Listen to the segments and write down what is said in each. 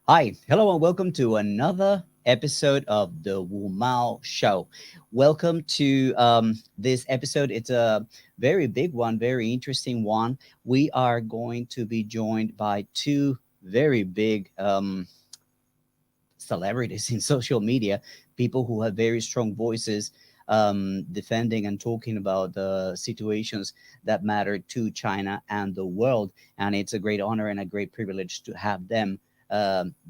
Hi, hello, and welcome to another episode of the WuMao Show. Welcome to this episode. It's a very big one, very interesting one. We are going to be joined by two very big celebrities in social media, people who have very strong voices defending and talking about the situations that matter to China and the world. And it's a great honor and a great privilege to have them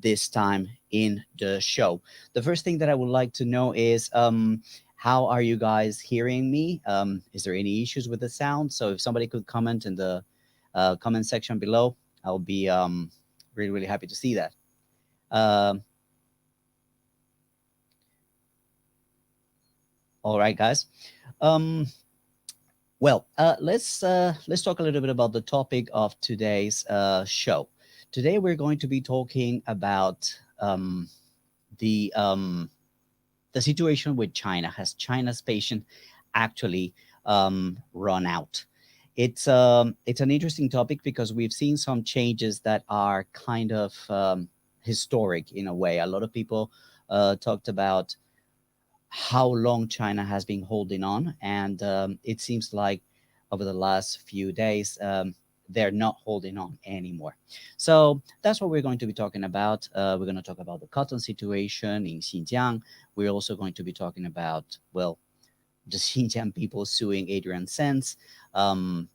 this time in the show. The first thing that I would like to know is how are you guys hearing me? Is there any issues with the sound? So if somebody could comment in the comment section below, I'll be really, really happy to see that. Um all right, guys. Um, let's talk a little bit about the topic of today's show. Today we're going to be talking about the um, the situation with China. Has China's patience actually run out? It's an interesting topic because we've seen some changes that are kind of historic in a way. A lot of people talked about how long China has been holding on, and it seems like over the last few days they're not holding on anymore. So that's what we're going to be talking about. We're going to talk about the cotton situation in Xinjiang. We're also going to be talking about, well, the Xinjiang people suing Adrian Sense, um,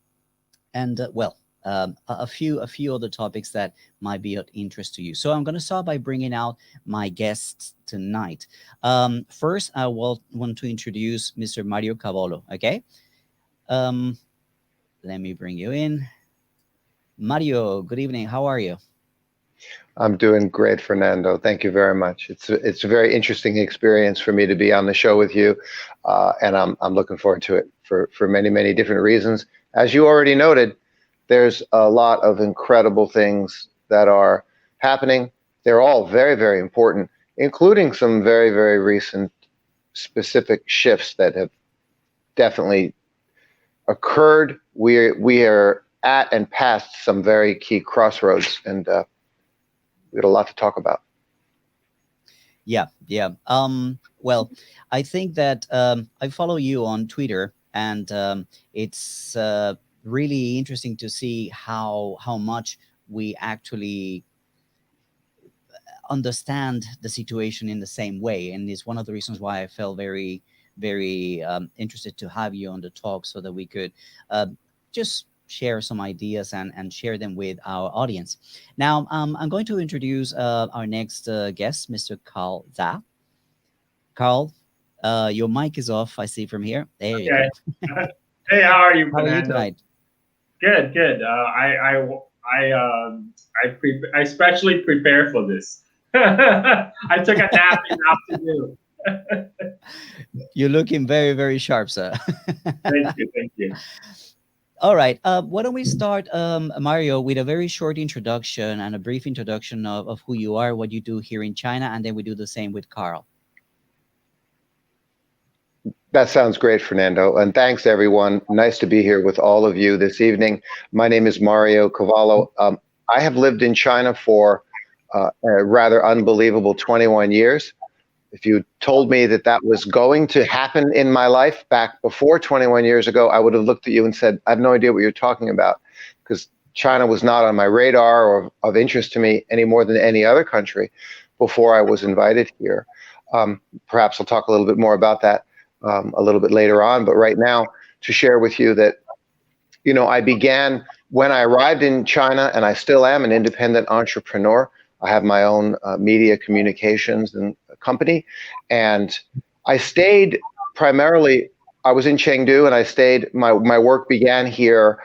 and a few other topics that might be of interest to you. So I'm going to start by bringing out my guests tonight. First, I will want to introduce Mr. Mario Cavolo. Okay, um, let me bring you in. Mario, good evening. How are you? I'm doing great, Fernando. Thank you very much. It's a very interesting experience for me to be on the show with you, and I'm looking forward to it for many different reasons. As you already noted, there's a lot of incredible things that are happening. They're all very important, including some very recent specific shifts that have definitely occurred. We are at and past some very key crossroads, and we got a lot to talk about. Yeah, yeah. Well, I think that I follow you on Twitter, and it's really interesting to see how much we actually understand the situation in the same way, and it's one of the reasons why I felt very interested to have you on the talk so that we could uh, just share some ideas and share them with our audience. Now, I'm going to introduce our next guest, Mr. Carl Za. Carl, your mic is off, I see from here. There you Okay. go. Hey, how are you, How are you Fernando? tonight? Good, good. I specially prepared for this. I took a nap in the afternoon. You're looking very sharp, sir. Thank you, thank you. All right. Why don't we start, Mario, with a very short introduction and a brief introduction of who you are, what you do here in China, and then we do the same with Carl. That sounds great, Fernando. And thanks, everyone. Nice to be here with all of you this evening. My name is Mario Cavolo. I have lived in China for a rather unbelievable 21 years. If you told me that that was going to happen in my life back before 21 years ago, I would have looked at you and said, I have no idea what you're talking about, because China was not on my radar or of interest to me any more than any other country before I was invited here. Perhaps I'll talk a little bit more about that a little bit later on, but right now to share with you that, I began when I arrived in China, and I still am an independent entrepreneur. I have my own media communications and company, and I stayed primarily. I was in Chengdu, and I stayed. My work began here,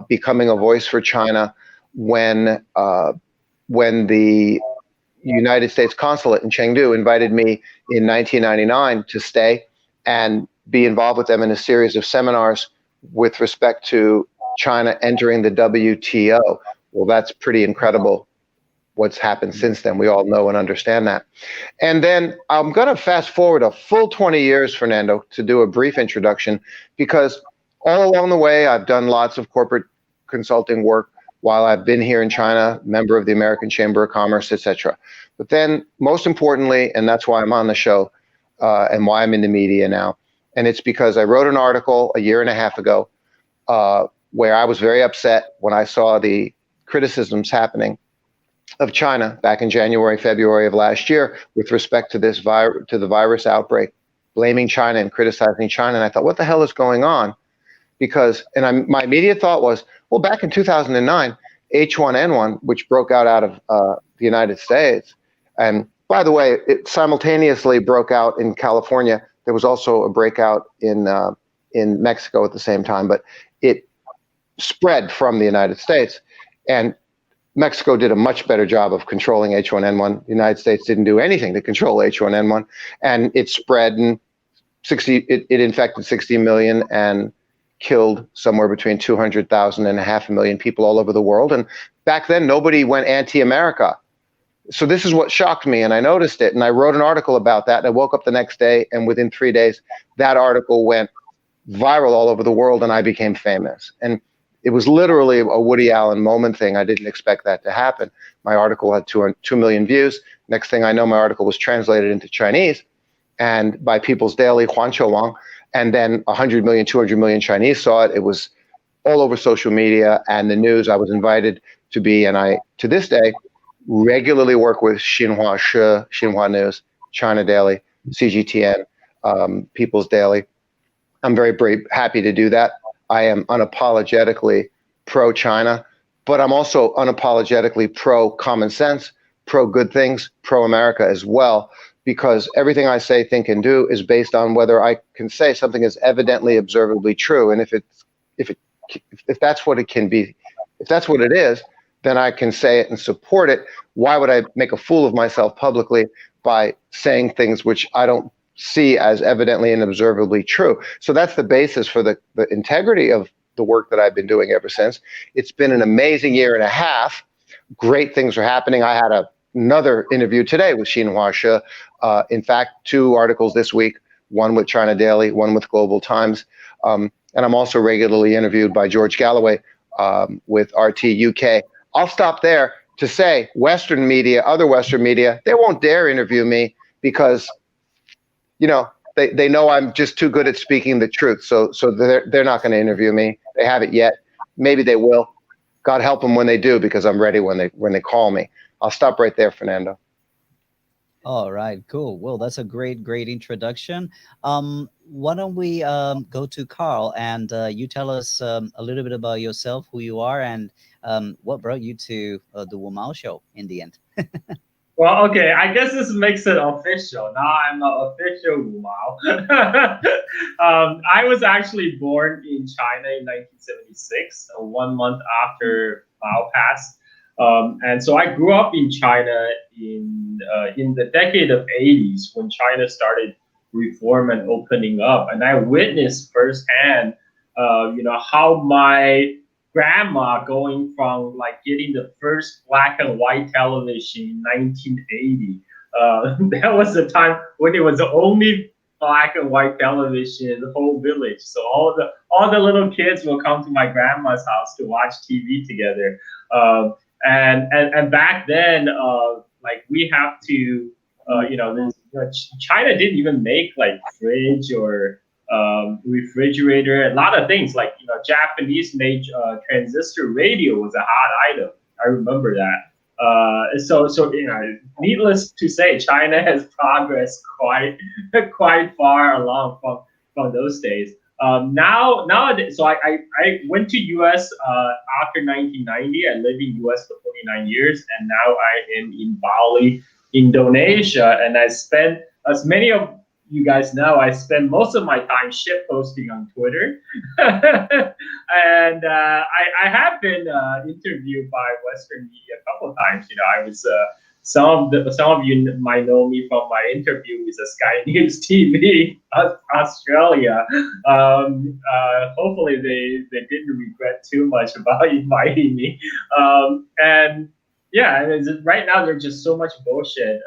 becoming a voice for China when the United States consulate in Chengdu invited me in 1999 to stay and be involved with them in a series of seminars with respect to China entering the WTO. Well, that's pretty incredible what's happened since then. We all know and understand that. And then I'm going to fast forward a full 20 years, Fernando, to do a brief introduction, because all along the way, I've done lots of corporate consulting work, while I've been here in China, member of the American Chamber of Commerce, etc. But then, most importantly, and that's why I'm on the show, and why I'm in the media now, and it's because I wrote an article a year and a half ago where I was very upset when I saw the criticisms happening of China back in January, February of last year with respect to this to the virus outbreak, blaming China and criticizing China. And I thought, what the hell is going on? Because, my immediate thought was, well, back in 2009, H1N1, which broke out of the United States, and by the way, it simultaneously broke out in California. There was also a breakout in Mexico at the same time, but it spread from the United States. And Mexico did a much better job of controlling H1N1. The United States didn't do anything to control H1N1, and it spread and it infected 60 million and killed somewhere between 200,000 and 500,000 people all over the world. And back then, nobody went anti-America. So this is what shocked me, and I noticed it, and I wrote an article about that, and I woke up the next day, and within 3 days, that article went viral all over the world, and I became famous. And it was literally a Woody Allen moment thing. I didn't expect that to happen. My article had 2 million views. Next thing I know, my article was translated into Chinese and by People's Daily, Huanqiu Wang, and then 100 million, 200 million Chinese saw it. It was all over social media and the news. I was invited to be, and I, to this day, regularly work with Xinhua Shi, Xinhua News, China Daily, CGTN, People's Daily. I'm very happy to do that. I am unapologetically pro-China, but I'm also unapologetically pro-common sense, pro-good things, pro-America as well, because everything I say, think, and do is based on whether I can say something is evidently, observably true. And if that's what it can be, if that's what it is, then I can say it and support it. Why would I make a fool of myself publicly by saying things which I don't see as evidently and observably true? So that's the basis for the integrity of the work that I've been doing ever since. It's been an amazing year and a half. Great things are happening. I had another interview today with Xinhua Shi. In fact, 2 articles this week, one with China Daily, one with Global Times. And I'm also regularly interviewed by George Galloway with RT UK. I'll stop there to say Western media, other Western media, they won't dare interview me because, you know, they know I'm just too good at speaking the truth. So they're not going to interview me. They haven't yet. Maybe they will. God help them when they do, because I'm ready when they call me. I'll stop right there, Fernando. All right, cool. Well, that's a great introduction. Why don't we go to Carl, and you tell us a little bit about yourself, who you are, and what brought you to the WuMao show in the end. Well, okay, I guess this makes it official. Now I'm an official WuMao. I was actually born in China in 1976, 1 month after Mao passed. And so I grew up in China in the decade of 80s when China started reform and opening up. And I witnessed firsthand, how my grandma going from like getting the first black and white television in 1980. That was the time when it was the only black and white television in the whole village. So all the little kids will come to my grandma's house to watch TV together. And back then, like we have to, China didn't even make like fridge or refrigerator, a lot of things like, Japanese made transistor radio was a hot item. I remember that. So needless to say, China has progressed quite far along from those days. Nowadays, so I went to US after 1990. I lived in US for 49 years, and now I am in Bali, Indonesia, and I spent, as many of you guys know, I spend most of my time shit posting on Twitter. And I have been interviewed by Western media a couple of times. I was some of you might know me from my interview with Sky News TV Australia. Hopefully they didn't regret too much about inviting me. And yeah, right now there's just so much bullshit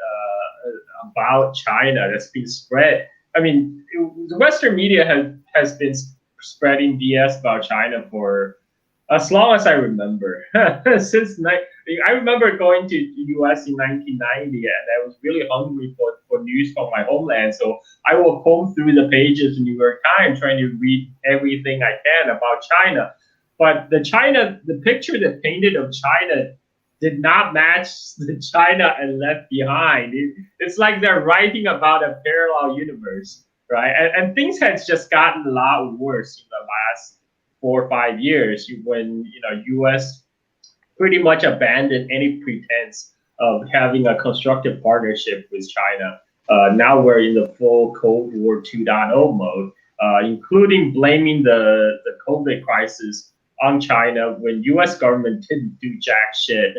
about China that's been spread. I mean, the Western media has been spreading BS about China for As long as I remember, I remember going to the US in 1990, and I was really hungry for news from my homeland. So I will comb through the pages of New York Times trying to read everything I can about China. But the picture that painted of China did not match the China I left behind. It's like they're writing about a parallel universe, right? And things has just gotten a lot worse in the last 4 or 5 years when U.S. pretty much abandoned any pretense of having a constructive partnership with China. Now we're in the full Cold War 2.0 mode, including blaming the COVID crisis on China when U.S. government didn't do jack shit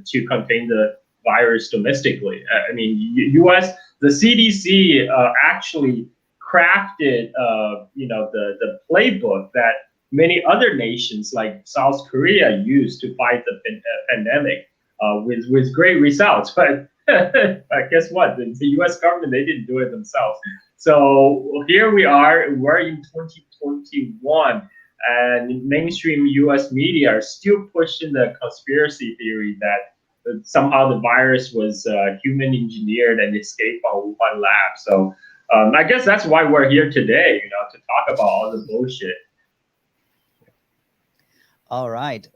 to contain the virus domestically. I mean, U.S. the CDC actually crafted, the playbook that many other nations like South Korea used to fight the pandemic with great results. But guess what? The U.S. government, they didn't do it themselves. So here we are. We're in 2021, and mainstream U.S. media are still pushing the conspiracy theory that somehow the virus was human engineered and escaped from Wuhan lab. So I guess that's why we're here today, to talk about all the bullshit. All right.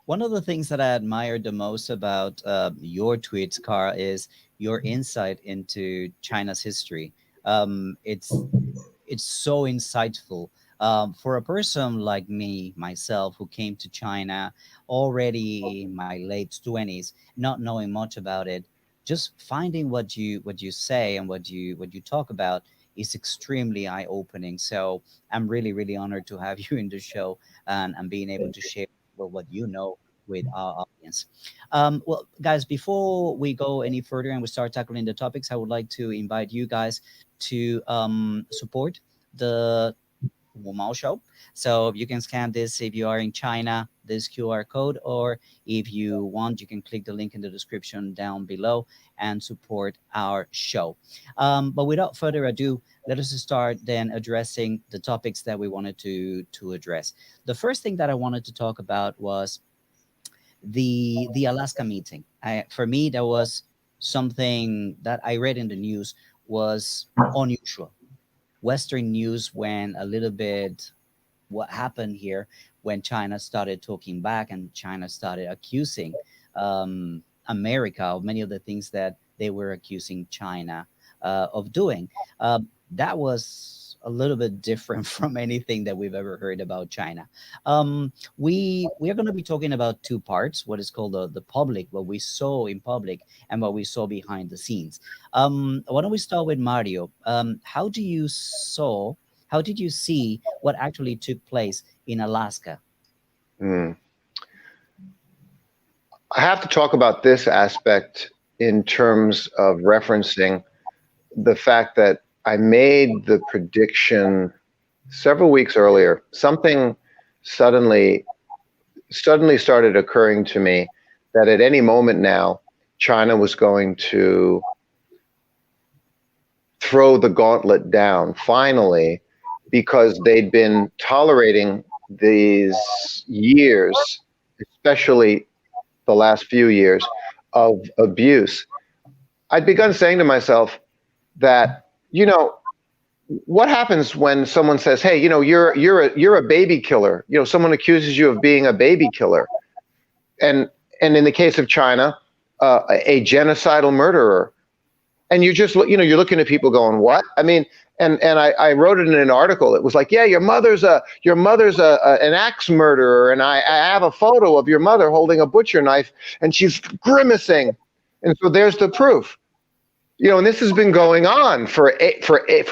One of the things that I admired the most about your tweets, Carl, is your insight into China's history. It's so insightful. For a person like myself, who came to China already in my late 20s, not knowing much about it, just finding what you say and what you talk about is extremely eye-opening. So I'm really, really honored to have you in the show and being able to share what you know with our audience. Well, guys, before we go any further and we start tackling the topics, I would like to invite you guys to support the WuMao show. So you can scan this if you are in China, this QR code, or if you want, you can click the link in the description down below and support our show. But without further ado, let us start then addressing the topics that we wanted to address. The first thing that I wanted to talk about was the Alaska meeting. For me, that was something that I read in the news was unusual. Western news went a little bit what happened here when China started talking back and China started accusing America of many of the things that they were accusing China of doing. That was a little bit different from anything that we've ever heard about China. We are going to be talking about two parts: what is called the public, what we saw in public, and what we saw behind the scenes. Why don't we start with Mario? How did you see what actually took place in Alaska? I have to talk about this aspect in terms of referencing the fact that I made the prediction several weeks earlier. Something suddenly started occurring to me that at any moment now, China was going to throw the gauntlet down finally, because they'd been tolerating these years, especially the last few years, of abuse. I'd begun saying to myself that, what happens when someone says, "Hey, you're a baby killer." Someone accuses you of being a baby killer, and in the case of China, a genocidal murderer, and you're looking at people going, "What?" I mean, and I wrote it in an article. It was like, "Yeah, your mother's an axe murderer, and I have a photo of your mother holding a butcher knife, and she's grimacing, and so there's the proof." And this has been going on for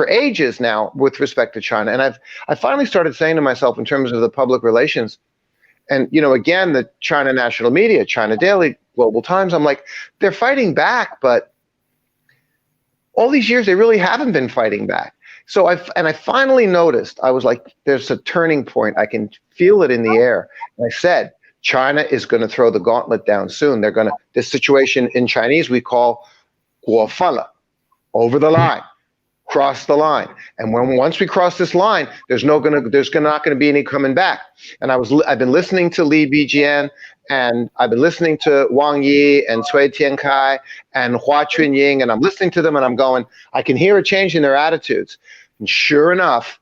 ages now with respect to China. And I finally started saying to myself, in terms of the public relations, and again, the China national media, China Daily, Global Times, I'm like, they're fighting back, but all these years they really haven't been fighting back. So I finally noticed, I was like, there's a turning point. I can feel it in the air. And I said, China is going to throw the gauntlet down soon. This situation in Chinese we call 过分了, over the line. cross the line. And once we cross this line, there's not going to be any coming back. And I've been listening to Li Bijian, and I've been listening to Wang Yi and Cui Tiankai and Hua Chunying, and I'm listening to them and I'm going, I can hear a change in their attitudes. And sure enough,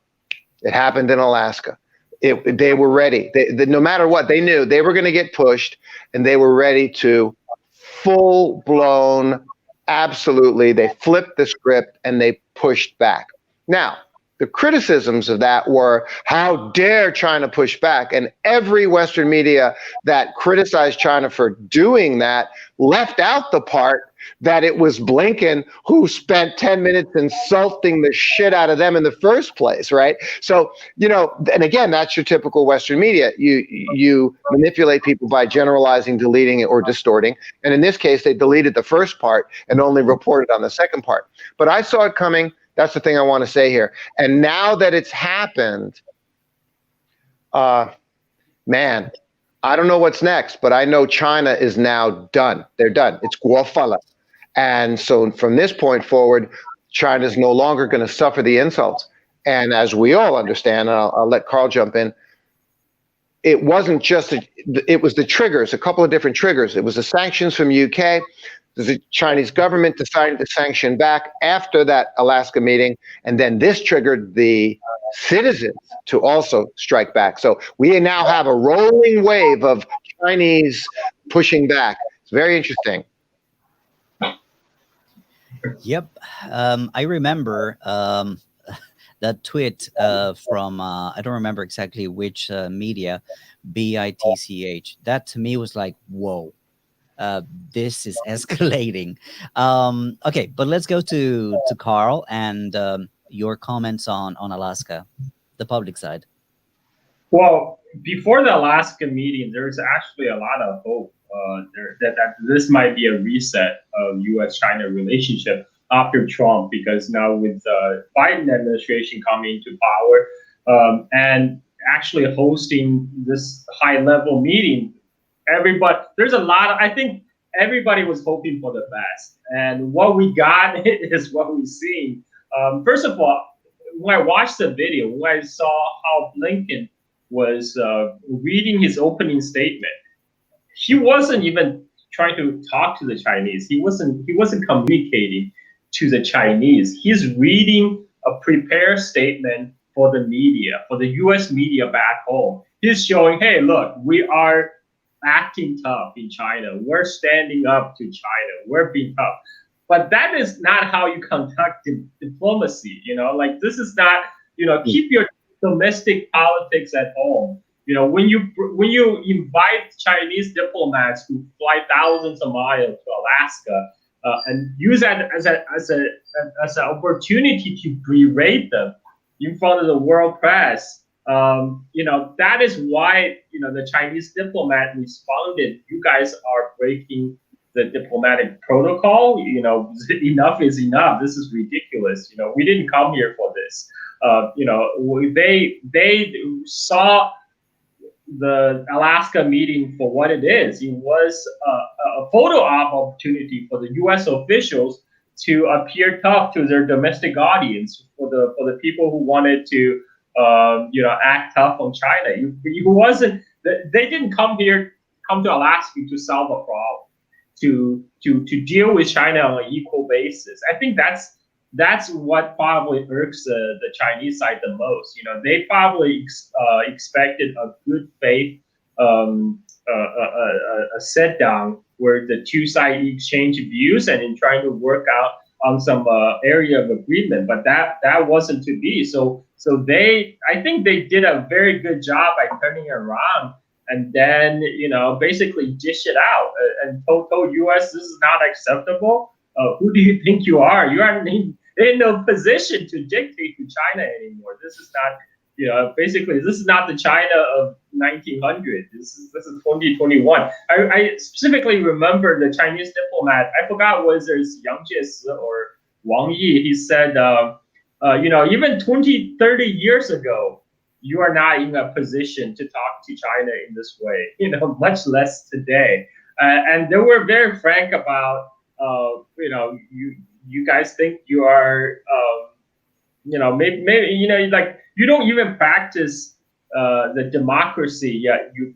it happened in Alaska. They were ready. No matter what, they knew they were going to get pushed, and they were ready to full-blown, absolutely, they flipped the script and they pushed back. Now, the criticisms of that were, how dare China push back? And every Western media that criticized China for doing that left out the part that it was Blinken who spent 10 minutes insulting the shit out of them in the first place, right? So, and again, that's your typical Western media. You manipulate people by generalizing, deleting, or distorting. And in this case, they deleted the first part and only reported on the second part. But I saw it coming. That's the thing I want to say here. And now that it's happened, man, I don't know what's next, but I know China is now done. They're done. It's guofala. And so from this point forward, China is no longer going to suffer the insults. And as we all understand, and I'll let Carl jump in, it wasn't just, it was the triggers, a couple of different triggers. It was the sanctions from UK. The Chinese government decided to sanction back after that Alaska meeting. And then this triggered the citizens to also strike back. So we now have a rolling wave of Chinese pushing back. It's very interesting. Yep. I remember that tweet from, I don't remember exactly which media, BITCH. That to me was like, whoa, this is escalating. Okay, but let's go to Carl and your comments on Alaska, the public side. Well, before the Alaska meeting, there's actually a lot of hope that this might be a reset of U.S.-China relationship after Trump, because now with the Biden administration coming to power and actually hosting this high-level meeting, there's a lot of, I think everybody was hoping for the best. And what we got is what we've seen. First of all, when I watched the video, when I saw how Blinken was reading his opening statement, he wasn't even trying to talk to the Chinese. He wasn't communicating to the Chinese. He's reading a prepared statement for the media, for the U.S. media back home. He's showing, hey, look, we are acting tough in China. We're standing up to China. We're being tough. But that is not how you conduct diplomacy. Like, this is not, keep your domestic politics at home. When you invite Chinese diplomats who fly thousands of miles to Alaska and use that as an opportunity to berate them in front of the world press, that is why the Chinese diplomat responded, you guys are breaking the diplomatic protocol. Enough is enough. This is ridiculous. We didn't come here for this. They saw the Alaska meeting for what it is. It was a photo op opportunity for the U.S. officials to appear tough to their domestic audience, for the people who wanted to act tough on China. They didn't come to Alaska to solve a problem, to deal with China on an equal basis. I think that's what probably irks the Chinese side the most. They probably expected a good faith a sit down where the two sides exchange views and in trying to work out on some area of agreement, but that wasn't to be. So I think they did a very good job by turning it around, and then basically dish it out and told U.S. this is not acceptable. Who do you think you are? You are in no position to dictate to China anymore. This is not, basically this is not the China of 1900. This is 2021. I specifically remember the Chinese diplomat. I forgot was there Yang Jie or Wang Yi. He said, even 20, 30 years ago, you are not in a position to talk to China in this way. Much less today. And they were very frank about, you guys think you are maybe like you don't even practice the democracy yet you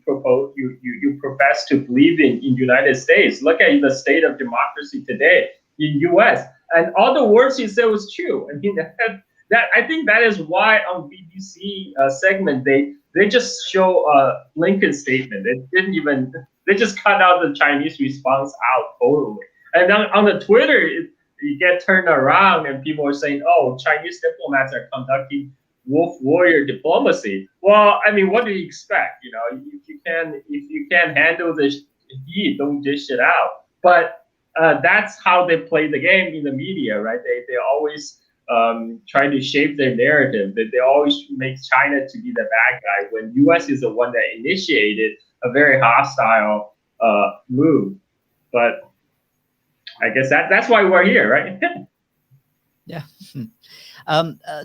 profess to believe in United States. Look at the state of democracy today in U.S. and all the words he said was true. I mean that I think that is why on BBC segment they just show Lincoln's statement. They just cut out the Chinese response out totally. And then on the Twitter, you get turned around and people are saying, "Oh, Chinese diplomats are conducting wolf warrior diplomacy." Well, I mean, what do you expect? If you can't handle the heat, don't dish it out. But that's how they play the game in the media, right? They always try to shape their narrative. They always make China to be the bad guy when U.S. is the one that initiated a very hostile move. But I guess that's why we're here, right? Yeah.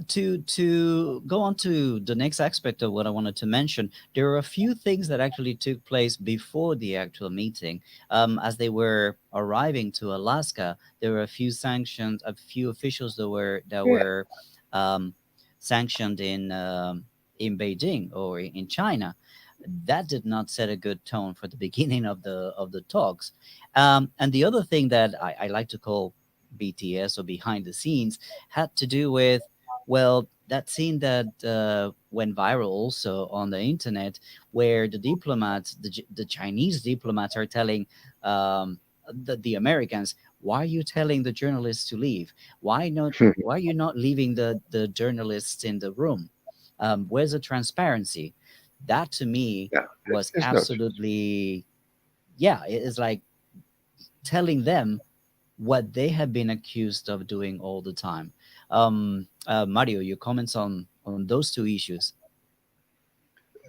To go on to the next aspect of what I wanted to mention, there are a few things that actually took place before the actual meeting. As they were arriving to Alaska, there were a few sanctions, a few officials that were sanctioned in Beijing or in China. That did not set a good tone for the beginning of the talks. And the other thing that I like to call BTS or behind the scenes had to do with, well, that scene that went viral also on the internet, where the diplomats, the Chinese diplomats, are telling the Americans, "Why are you telling the journalists to leave? Why are you not leaving the journalists in the room? Where's the transparency?" That to me was absolutely, it is like telling them what they have been accused of doing all the time. Mario, your comments on those two issues?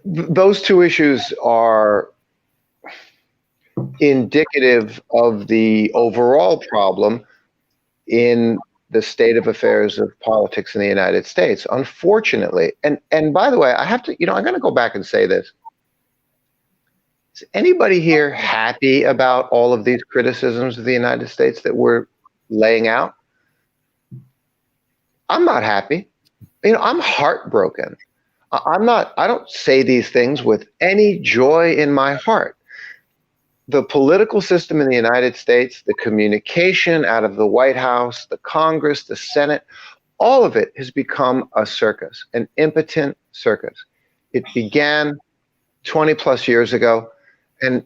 Those two issues are indicative of the overall problem in the state of affairs of politics in the United States, unfortunately. And by the way, I have to, I'm going to go back and say this. Is anybody here happy about all of these criticisms of the United States that we're laying out? I'm not happy. I'm heartbroken. I don't say these things with any joy in my heart. The political system in the United States, the communication out of the White House, the Congress, the Senate, all of it has become a circus, an impotent circus. It began 20 plus years ago. And,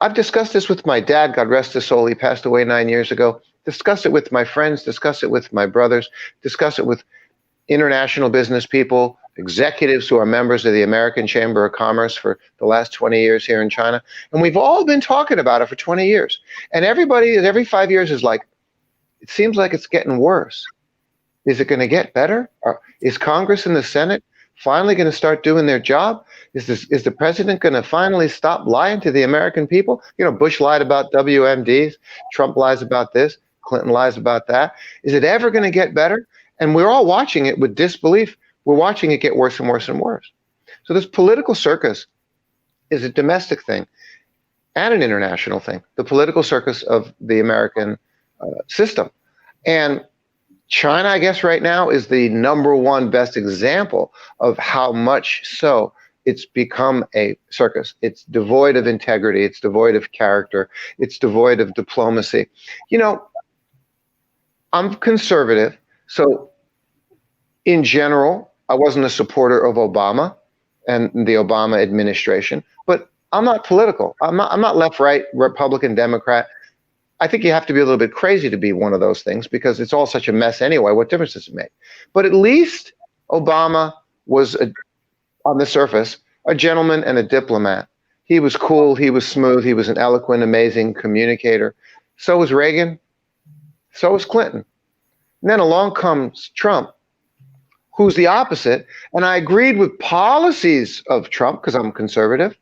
I've discussed this with my dad, God rest his soul. He passed away 9 years ago. Discuss it with my friends, discuss it with my brothers, discuss it with international business people, executives who are members of the American Chamber of Commerce for the last 20 years here in China. And we've all been talking about it for 20 years. And everybody, every 5 years is like, it seems like it's getting worse. Is it going to get better? Is Congress and the Senate finally going to start doing their job? Is the president going to finally stop lying to the American people? Bush lied about WMDs. Trump lies about this. Clinton lies about that. Is it ever going to get better? And we're all watching it with disbelief. We're watching it get worse and worse and worse. So this political circus is a domestic thing and an international thing, the political circus of the American system. And China, I guess right now, is the number one best example of how much so it's become a circus. It's devoid of integrity. It's devoid of character. It's devoid of diplomacy. I'm conservative. So in general, I wasn't a supporter of Obama and the Obama administration, but I'm not political. I'm not left, right, Republican, Democrat. I think you have to be a little bit crazy to be one of those things because it's all such a mess anyway. What difference does it make? But at least Obama was, on the surface, a gentleman and a diplomat. He was cool. He was smooth. He was an eloquent, amazing communicator. So was Reagan. So was Clinton. And then along comes Trump, who's the opposite. And I agreed with policies of Trump because I'm conservative.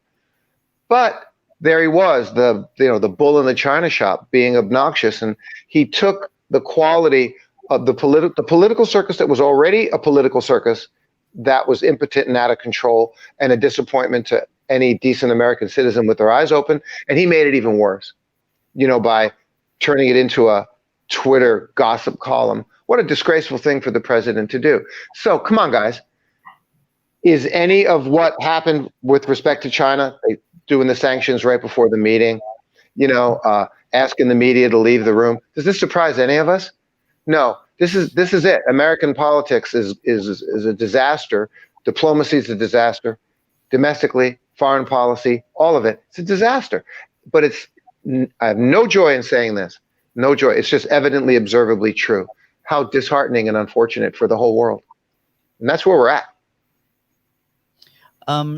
But there he was, the bull in the china shop, being obnoxious, and he took the quality of the political circus that was already a political circus that was impotent and out of control and a disappointment to any decent American citizen with their eyes open, and he made it even worse, by turning it into a Twitter gossip column. What a disgraceful thing for the president to do. So come on, guys. Is any of what happened with respect to China, doing the sanctions right before the meeting, asking the media to leave the room, does this surprise any of us? No. This is it. American politics is a disaster. Diplomacy is a disaster. Domestically, foreign policy, all of it. It's a disaster. But I have no joy in saying this. No joy. It's just evidently, observably true. How disheartening and unfortunate for the whole world. And that's where we're at.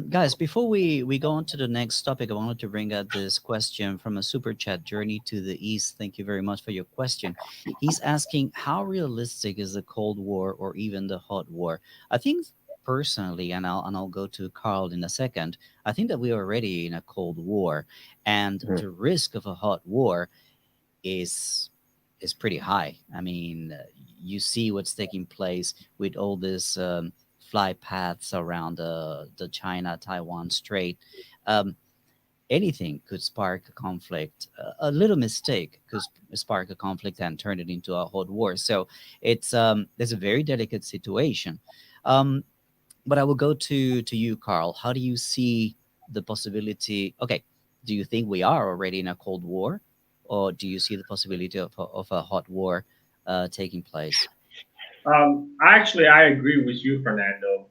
Guys, before we go on to the next topic, I wanted to bring up this question from a super chat, Journey to the East. Thank you very much for your question. He's asking, how realistic is the Cold War or even the hot war? I think personally, and I'll go to Carl in a second, I think that we are already in a Cold War, and the risk of a hot war is pretty high. I mean, you see what's taking place with all this fly paths around the China-Taiwan Strait. Anything could spark a conflict. A little mistake could spark a conflict and turn it into a hot war. So it's a very delicate situation. But I will go to you, Carl. How do you see the possibility? Okay, do you think we are already in a Cold War, or do you see the possibility of a hot war taking place? Actually, I agree with you, Fernando.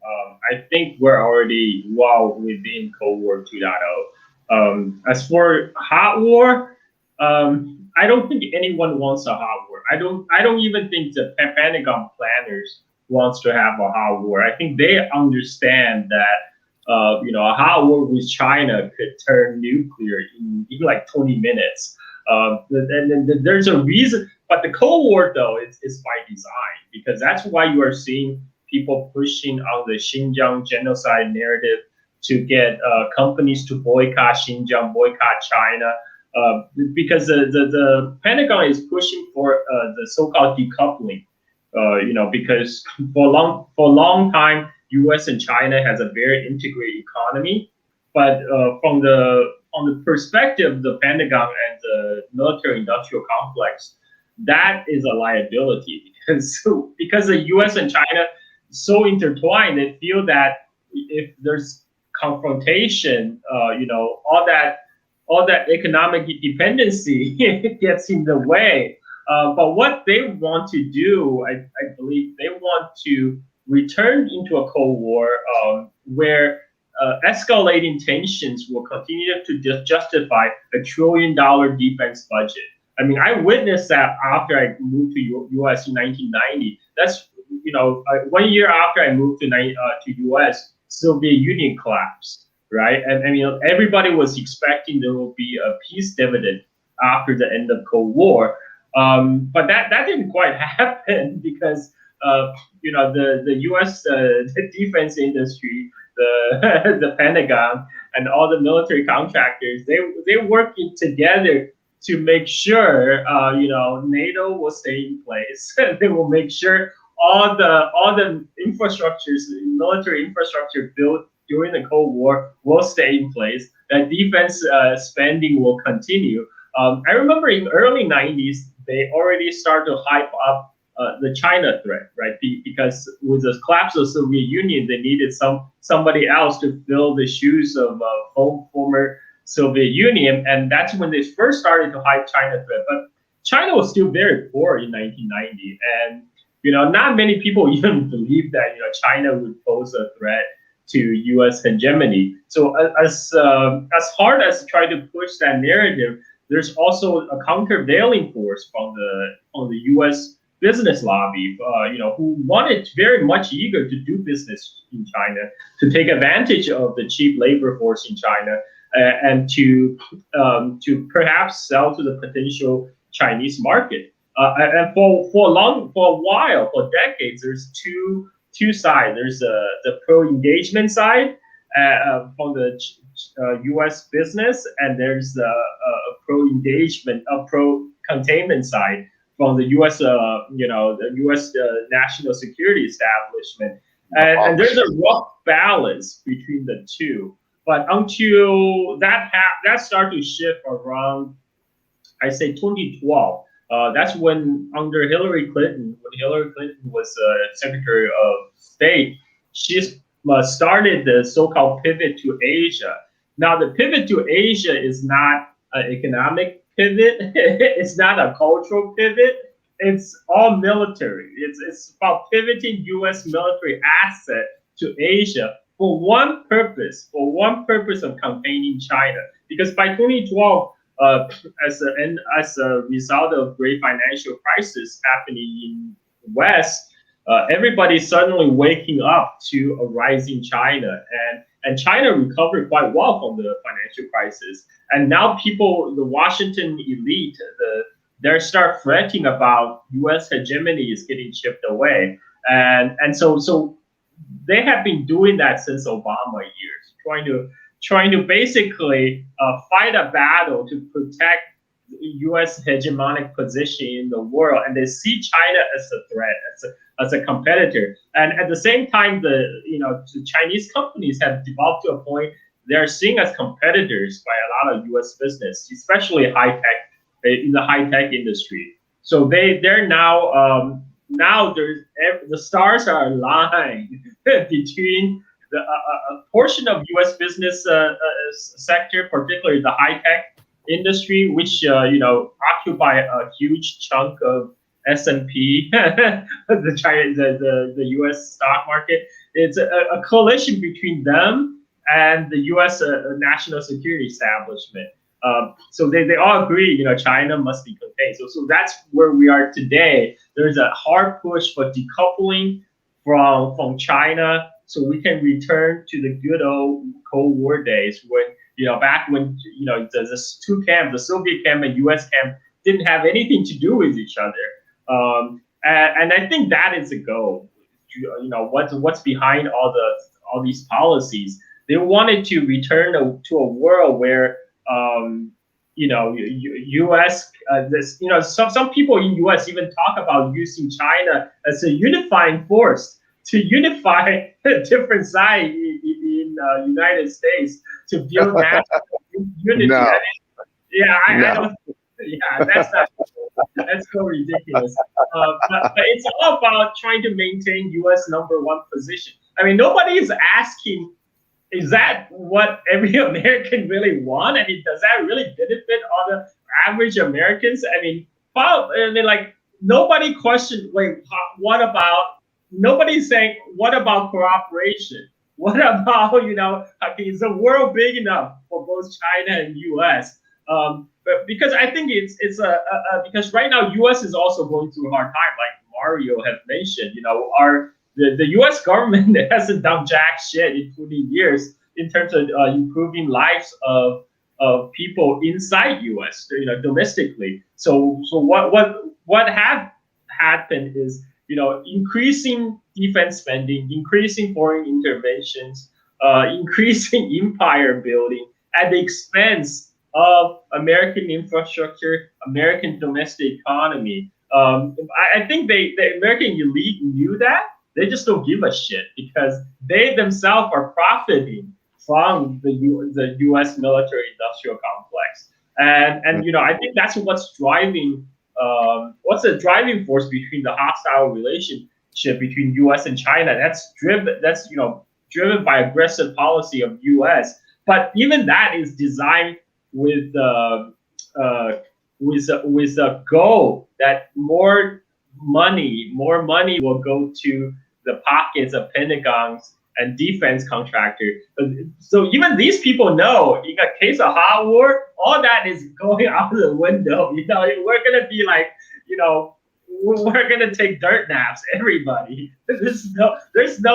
I think we're already well within Cold War 2.0. As for hot war, I don't think anyone wants a hot war. I don't even think the Pentagon planners wants to have a hot war. I think they understand that a hot war with China could turn nuclear in like 20 minutes. And there's a reason. But the Cold War, though, is by design, because that's why you are seeing people pushing on the Xinjiang genocide narrative to get companies to boycott Xinjiang, boycott China, because the Pentagon is pushing for the so-called decoupling. Because for a long time, U.S. and China has a very integrated economy, but from the perspective of the Pentagon and the military-industrial complex, that is a liability because the U.S. and China so intertwined. They feel that if there's confrontation, all that economic dependency gets in the way. But what they want to do, I believe, they want to return into a Cold War where escalating tensions will continue to justify $1 trillion defense budget. I mean, I witnessed that after I moved to U.S. in 1990. That's 1 year after I moved to U.S., Soviet Union collapsed, right? And everybody was expecting there will be a peace dividend after the end of Cold War, but that didn't quite happen because the U.S. The defense industry, the Pentagon, and all the military contractors, they're working together to make sure NATO will stay in place. They will make sure all the infrastructures, military infrastructure built during the Cold War will stay in place. That defense spending will continue. I remember in early 90s, they already started to hype up the China threat, right? Because with the collapse of the Soviet Union, they needed somebody else to fill the shoes of former Soviet Union, and that's when they first started to hype China threat. But China was still very poor in 1990, and not many people even believed that China would pose a threat to U.S. hegemony. So as hard as to try to push that narrative, there's also a countervailing force from the U.S. business lobby, who wanted very much eager to do business in China, to take advantage of the cheap labor force in China, and to perhaps sell to the potential Chinese market. And for a while, for decades, there's two sides. There's the pro-engagement side from the U.S. business, and there's the pro-engagement, pro-containment side from the U.S. The U.S. national security establishment, and there's a rough balance between the two. But until that started to shift around, I say 2012, That's when under Hillary Clinton, when Hillary Clinton was Secretary of State, she started the so-called pivot to Asia. Now, the pivot to Asia is not an economic pivot. It's not a cultural pivot. It's all military. It's about pivoting U.S. military asset to Asia for one purpose of containing China. Because by 2012, uh, as a result of great financial crisis happening in the West, everybody's suddenly waking up to a rising China, and China recovered quite well from the financial crisis. And now people, the Washington elite, they start fretting about U.S. hegemony is getting chipped away, and so they have been doing that since Obama years, trying to basically fight a battle to protect U.S. hegemonic position in the world, and they see China as a threat, as a competitor. And at the same time, the Chinese companies have developed to a point they're seen as competitors by a lot of U.S. business, especially high tech in the high tech industry. So they're now there's the stars are aligned between the a portion of U.S. business sector, particularly the high tech industry, which occupy a huge chunk of S&P, the U.S. stock market. It's a coalition between them and the U.S. National security establishment. So they all agree, China must be contained. So that's where we are today. There's a hard push for decoupling from China, so we can return to the good old Cold War days when back when the two camps, the Soviet camp and U.S. camp, didn't have anything to do with each other. And I think that is the goal. What's behind all these policies? They wanted to return to a world where U.S. Some people in U.S. even talk about using China as a unifying force to unify different sides in United States to build national unity. No. I don't. Yeah, that's so ridiculous. But it's all about trying to maintain U.S. #1 position. I mean, nobody is asking, is that what every American really want? I mean, does that really benefit all the average Americans? I mean, nobody questioned, what about, nobody's saying, what about cooperation? What about, is the world big enough for both China and U.S.? But because I think it's because right now U.S. is also going through a hard time, like Mario have mentioned. The U.S. government hasn't done jack shit in 20 years in terms of improving lives of people inside U.S. Domestically. So what have happened is increasing defense spending, increasing foreign interventions, increasing empire building at the expense of American infrastructure, American domestic economy. I think the American elite knew that. They just don't give a shit because they themselves are profiting from the U.S. military-industrial complex, and I think that's what's driving. What's the driving force between the hostile relationship between U.S. and China? That's driven by aggressive policy of U.S. But even that is designed with a goal that more money will go to the pockets of Pentagons and defense contractors. So even these people know, in a case of hot war, all that is going out the window. We're gonna be like, we're gonna take dirt naps, everybody. There's no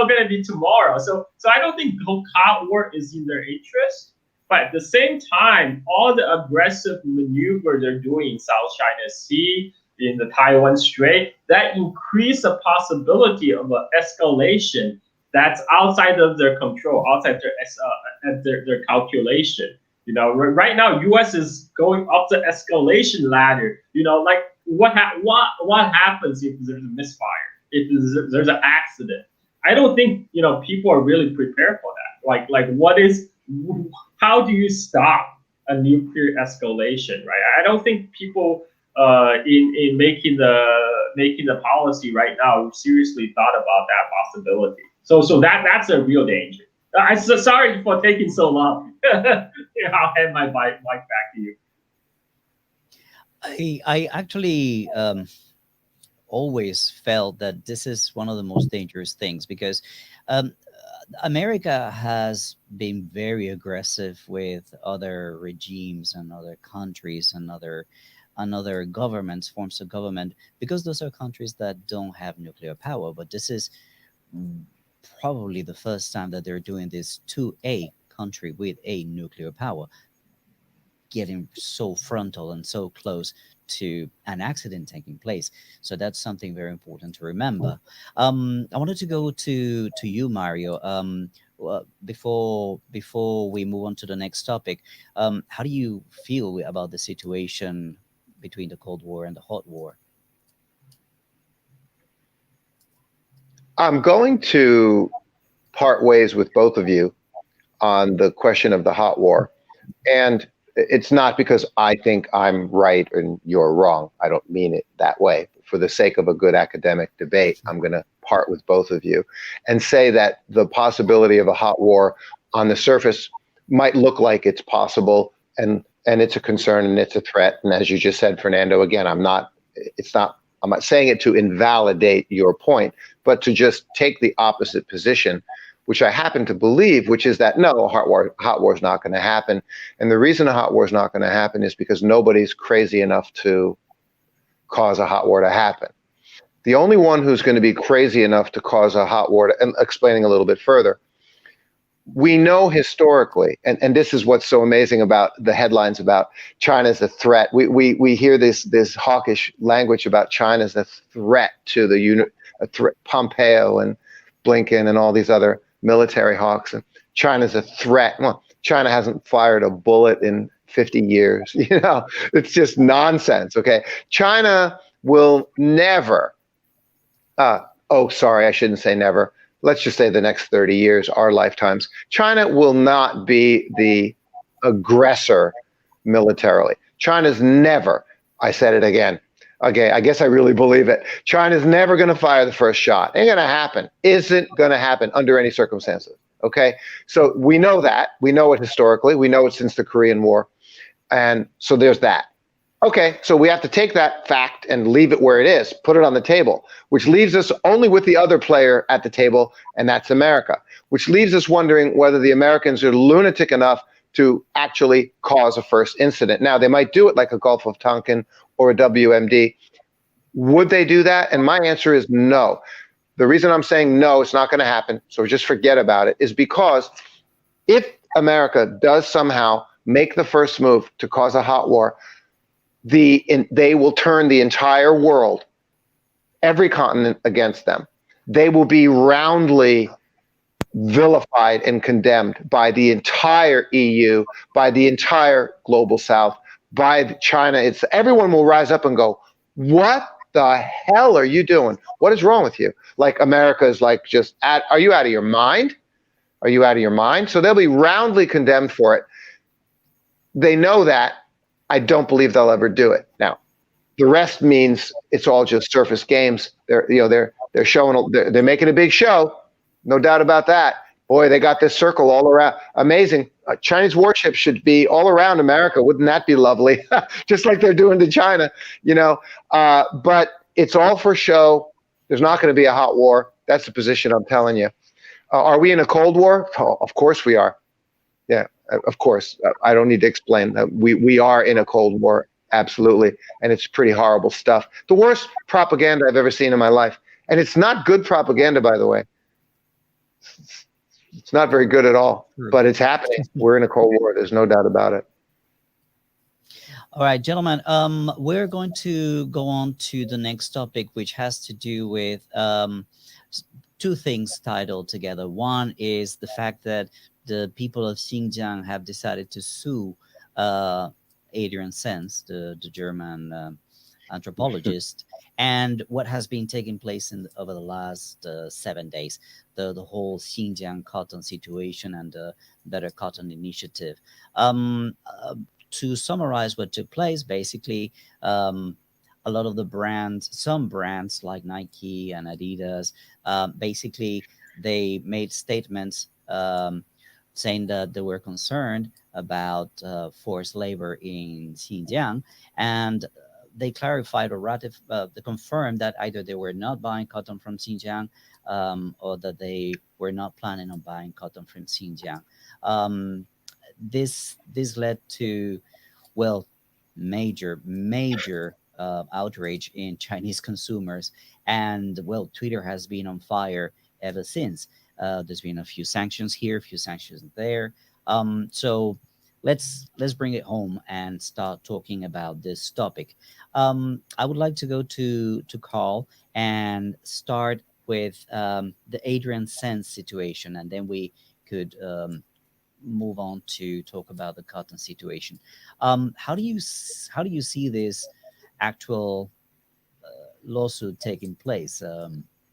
gonna be tomorrow. So I don't think hot war is in their interest. But at the same time, all the aggressive maneuver they're doing in South China Sea, in the Taiwan Strait, that increase the possibility of an escalation that's outside of their control, outside their calculation. Right now, U.S. is going up the escalation ladder. Like what happens if there's a misfire, if there's an accident? I don't think people are really prepared for that. How do you stop a nuclear escalation, right? I don't think people in making the policy right now, we seriously thought about that possibility. So that's a real danger. I'm so sorry for taking so long. I'll hand my mic back to you. I actually always felt that this is one of the most dangerous things because um, America has been very aggressive with other regimes and other countries and other governments, forms of government, because those are countries that don't have nuclear power. But this is probably the first time that they're doing this to a country with a nuclear power, getting so frontal and so close to an accident taking place. So that's something very important to remember. I wanted to go to you, Mario. Before we move on to the next topic, how do you feel about the situation between the Cold War and the Hot War? I'm going to part ways with both of you on the question of the hot war. And it's not because I think I'm right and you're wrong. I don't mean it that way. For the sake of a good academic debate, I'm going to part with both of you and say that the possibility of a hot war on the surface might look like it's possible, and it's a concern and it's a threat. And as you just said, Fernando, again, I'm not saying it to invalidate your point, but to just take the opposite position, which I happen to believe, which is that no, hot war is not going to happen. And the reason a hot war is not going to happen is because nobody's crazy enough to cause a hot war to happen. The only one who's going to be crazy enough to cause a hot war, and explaining a little bit further, we know historically, and this is what's so amazing about the headlines about China as a threat. We hear this hawkish language about China as a threat to the Pompeo and Blinken and all these other military hawks, and China's a threat. Well, China hasn't fired a bullet in 50 years. It's just nonsense. Okay, China will never. Sorry, I shouldn't say never. Let's just say the next 30 years, our lifetimes, China will not be the aggressor militarily. China's never, I said it again. Okay, I guess I really believe it. China's never going to fire the first shot. Ain't going to happen. Isn't going to happen under any circumstances. Okay, so we know that. We know it historically. We know it since the Korean War. And so there's that. Okay, so we have to take that fact and leave it where it is, put it on the table, which leaves us only with the other player at the table, and that's America, which leaves us wondering whether the Americans are lunatic enough to actually cause a first incident. Now, they might do it like a Gulf of Tonkin or a WMD. Would they do that? And my answer is no. The reason I'm saying no, it's not going to happen, so just forget about it, is because if America does somehow make the first move to cause a hot war, they will turn the entire world, every continent, against them. They will be roundly vilified and condemned by the entire EU, by the entire global South, by China. Everyone will rise up and go, what the hell are you doing? What is wrong with you? Like America is like, are you out of your mind? Are you out of your mind? So they'll be roundly condemned for it. They know that. I don't believe they'll ever do it. Now, the rest means it's all just surface games. They're showing, they're making a big show, no doubt about that. Boy, they got this circle all around. Amazing. Chinese warships should be all around America. Wouldn't that be lovely? Just like they're doing to China, But it's all for show. There's not going to be a hot war. That's the position I'm telling you. Are we in a Cold War? Oh, of course we are. Yeah, of course. I don't need to explain that. We are in a Cold War, absolutely, and it's pretty horrible stuff. The worst propaganda I've ever seen in my life, and it's not good propaganda, by the way. It's not very good at all, but it's happening. We're in a Cold War. There's no doubt about it. All right, gentlemen, we're going to go on to the next topic, which has to do with two things titled together. One is the fact that the people of Xinjiang have decided to sue Adrian Sens, the German anthropologist, and what has been taking place over the last 7 days, the whole Xinjiang cotton situation and the Better Cotton Initiative. to summarize what took place, basically, a lot of the brands, some brands like Nike and Adidas, basically they made statements saying that they were concerned about forced labor in Xinjiang, and they clarified or they confirmed that either they were not buying cotton from Xinjiang, or that they were not planning on buying cotton from Xinjiang. This led to, well, major outrage in Chinese consumers, and well, Twitter has been on fire ever since. There's been a few sanctions here, a few sanctions there. So let's bring it home and start talking about this topic. I would like to go to Carl and start with the Adrian Sense situation, and then we could move on to talk about the cotton situation. How do you see this actual lawsuit taking place?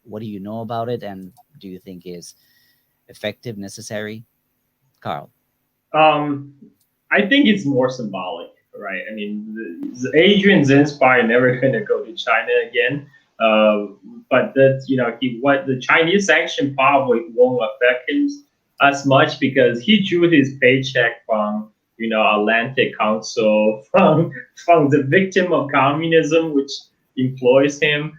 What do you know about it, and do you think is effective, necessary, Carl? I think it's more symbolic, right? I mean, the Adrian Zenspire never going to go to China again. But that, what the Chinese sanction probably won't affect him as much because he drew his paycheck from, Atlantic Council, from the victim of communism, which employs him,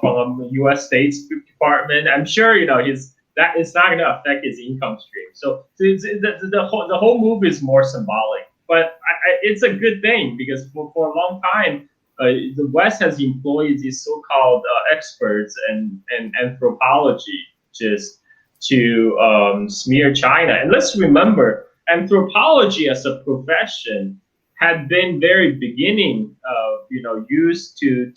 from a U.S. State Department. I'm sure, that it's not going to affect his income stream. So the whole move is more symbolic, but it's a good thing because for a long time, the West has employed these so-called experts and anthropologists to smear China. And let's remember, anthropology as a profession had been very beginning, used to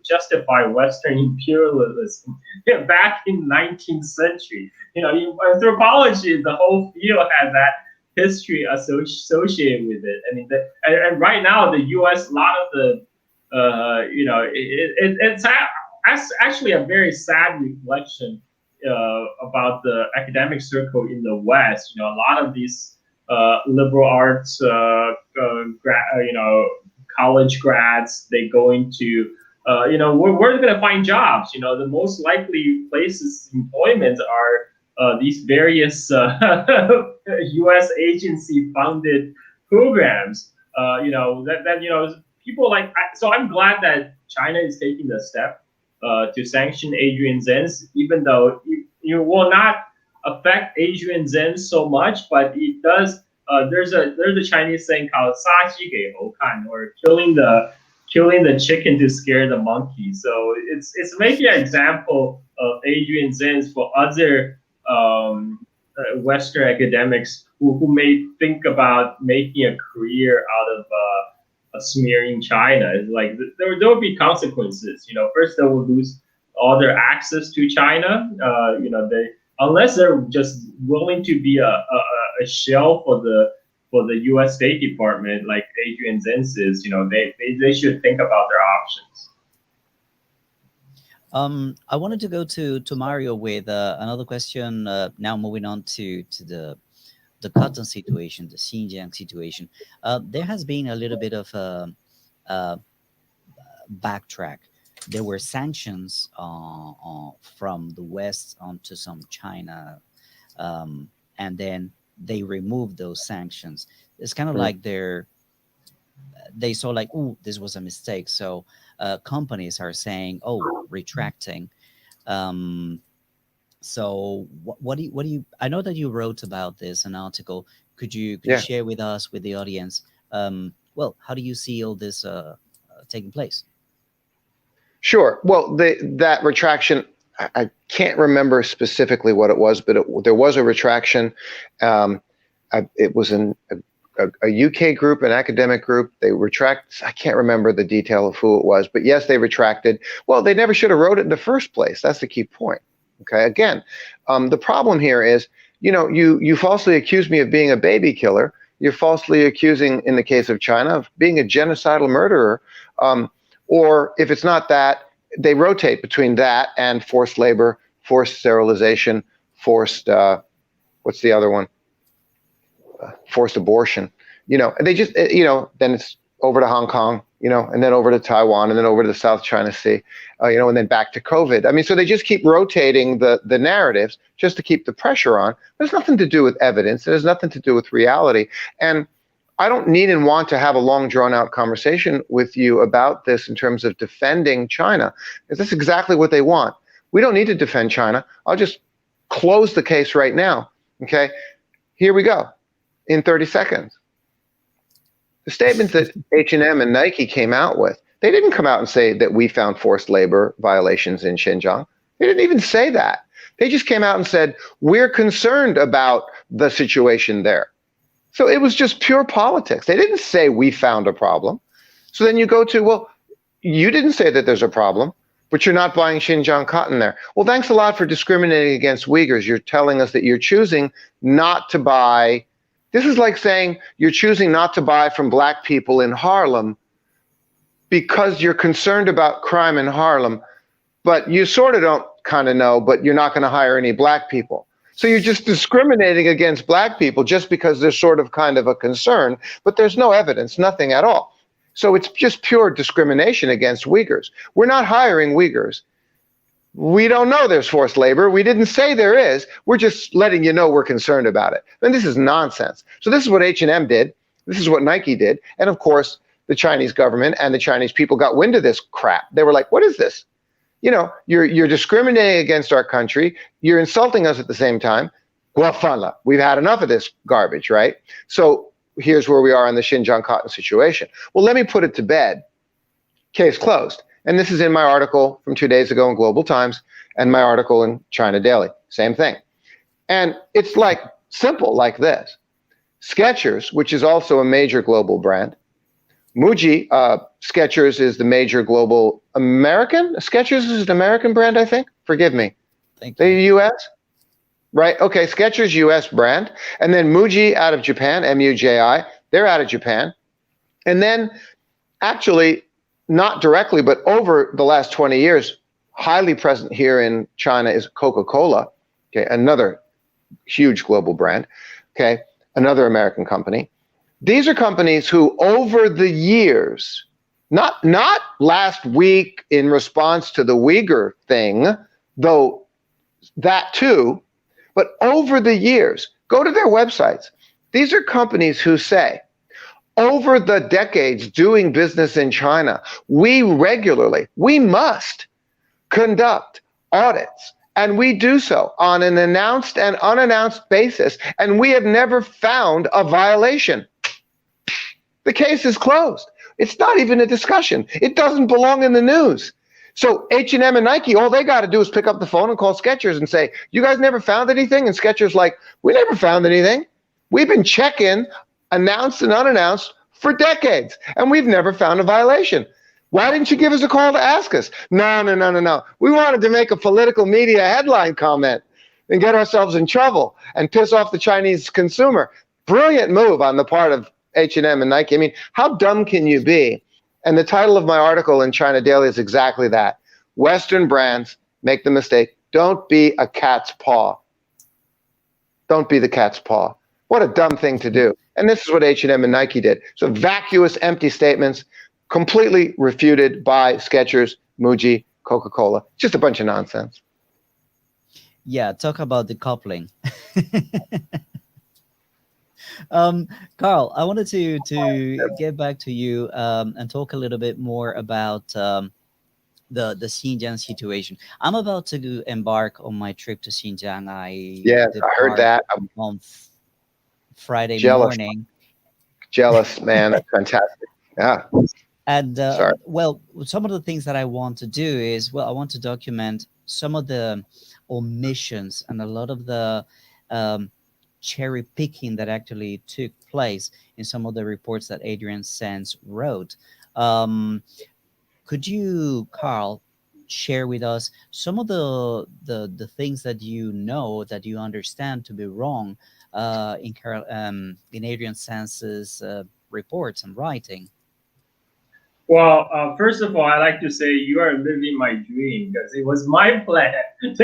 justify Western imperialism back in the 19th century. Anthropology, the whole field had that history associated with it. I mean, and right now the U.S. a lot of the it's actually a very sad reflection about the academic circle in the West. A lot of these liberal arts, college grads, they go into, where they're going to find jobs. The most likely places employment are these various U.S. agency-funded programs. People like. So I'm glad that China is taking the step to sanction Adrian Zenz, even though it will not affect Adrian Zenz so much, but it does. There's a Chinese saying called "杀鸡给猴看," or killing the chicken to scare the monkey. So it's maybe an example of Adrian Zenz for other Western academics who may think about making a career out of smearing China. It's like there will be consequences. First they will lose all their access to China. Unless they're just willing to be a shell for the U.S. State Department, like Adrian Zenz is, they should think about their options. I wanted to go to Mario with another question. Now moving on to the cotton situation, the Xinjiang situation. There has been a little bit of a backtrack. There were sanctions from the West onto some China, and then they removed those sanctions. It's kind of like they saw like, oh, this was a mistake. So companies are saying, oh, retracting. So what do you? I know that you wrote about this an article. Could you share with us, with the audience? Well, how do you see all this taking place? Sure. Well, that retraction, I can't remember specifically what it was, but there was a retraction. It was a UK group, an academic group. They retract. I can't remember the detail of who it was, but yes, they retracted. Well, they never should have wrote it in the first place. That's the key point. Okay. Again, the problem here is, you falsely accuse me of being a baby killer. You're falsely accusing, in the case of China, of being a genocidal murderer. Or if it's not that, they rotate between that and forced labor, forced sterilization, forced, what's the other one? Forced abortion. And they just, then it's over to Hong Kong, and then over to Taiwan, and then over to the South China Sea, and then back to COVID. I mean, so they just keep rotating the narratives just to keep the pressure on. There's nothing to do with evidence. There's nothing to do with reality. And I don't need and want to have a long, drawn-out conversation with you about this in terms of defending China, because that's exactly what they want. We don't need to defend China. I'll just close the case right now, okay? Here we go, in 30 seconds. The statements that H&M and Nike came out with, they didn't come out and say that we found forced labor violations in Xinjiang. They didn't even say that. They just came out and said, we're concerned about the situation there. So it was just pure politics. They didn't say we found a problem. So then you go to, well, you didn't say that there's a problem, but you're not buying Xinjiang cotton there. Well, thanks a lot for discriminating against Uyghurs. You're telling us that you're choosing not to buy. This is like saying you're choosing not to buy from black people in Harlem because you're concerned about crime in Harlem, but you sort of don't kind of know, but you're not going to hire any black people. So you're just discriminating against black people just because there's sort of kind of a concern, but there's no evidence, nothing at all. So it's just pure discrimination against Uyghurs. We're not hiring Uyghurs. We don't know there's forced labor. We didn't say there is. We're just letting you know we're concerned about it. And this is nonsense. So this is what H&M did. This is what Nike did. And of course, the Chinese government and the Chinese people got wind of this crap. They were like, what is this? You're discriminating against our country. You're insulting us at the same time. Guafala, we've had enough of this garbage, right? So here's where we are on the Xinjiang cotton situation. Well, let me put it to bed. Case closed. And this is in my article from 2 days ago in Global Times and my article in China Daily. Same thing. And it's like simple like this. Skechers, which is also a major global brand. Muji, Skechers is the major global American. Skechers is an American brand, I think. Forgive me. Thank you. The U.S.? Right. Okay. Skechers U.S. brand. And then Muji out of Japan, M-U-J-I. They're out of Japan. And then actually, not directly, but over the last 20 years, highly present here in China is Coca-Cola. Okay. Another huge global brand. Okay. Another American company. These are companies who over the years, not last week in response to the Uyghur thing, though that too, but over the years, go to their websites. These are companies who say, over the decades doing business in China, we must conduct audits, and we do so on an announced and unannounced basis, and we have never found a violation. The case is closed. It's not even a discussion. It doesn't belong in the news. So H&M and Nike, all they got to do is pick up the phone and call Skechers and say, you guys never found anything? And Skechers like, we never found anything. We've been checking, announced and unannounced for decades, and we've never found a violation. Why didn't you give us a call to ask us? No. We wanted to make a political media headline comment and get ourselves in trouble and piss off the Chinese consumer. Brilliant move on the part of H&M and Nike. I mean, how dumb can you be? And the title of my article in China Daily is exactly that. Western brands make the mistake. Don't be a cat's paw. Don't be the cat's paw. What a dumb thing to do. And this is what H&M and Nike did. So vacuous, empty statements, completely refuted by Skechers, Muji, Coca-Cola. Just a bunch of nonsense. Yeah, talk about decoupling. Carl, I wanted to get back to you and talk a little bit more about the Xinjiang situation. I'm about to embark on my trip to Xinjiang. I heard that on Friday morning. Jealous, man. Fantastic. Yeah. And well, some of the things that I want to do is, I want to document some of the omissions and a lot of the cherry picking that actually took place in some of the reports that Adrian Sands wrote. Could you, Carl, share with us some of the things that that you understand to be wrong in Adrian Sands' reports and writing? Well, first of all, I'd like to say you are living my dream, because it was my plan to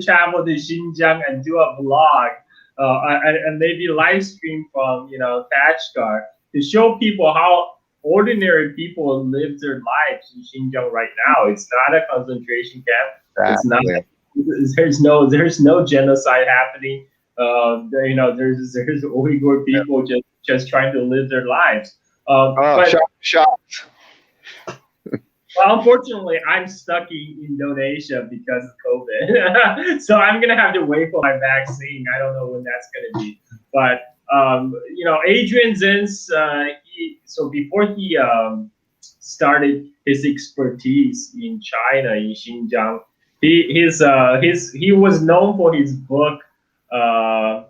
travel to Xinjiang and do a vlog and maybe live stream from Kashgar to show people how ordinary people live their lives in Xinjiang right now. It's not a concentration camp. It's not. Exactly. There's no genocide happening. There's Uyghur people just trying to live their lives. Oh, But shock. well, unfortunately, I'm stuck in Indonesia because of COVID. So I'm gonna have to wait for my vaccine. I don't know when that's gonna be. But Adrian Zenz, so before he started his expertise in China, in Xinjiang, he was known for his book. I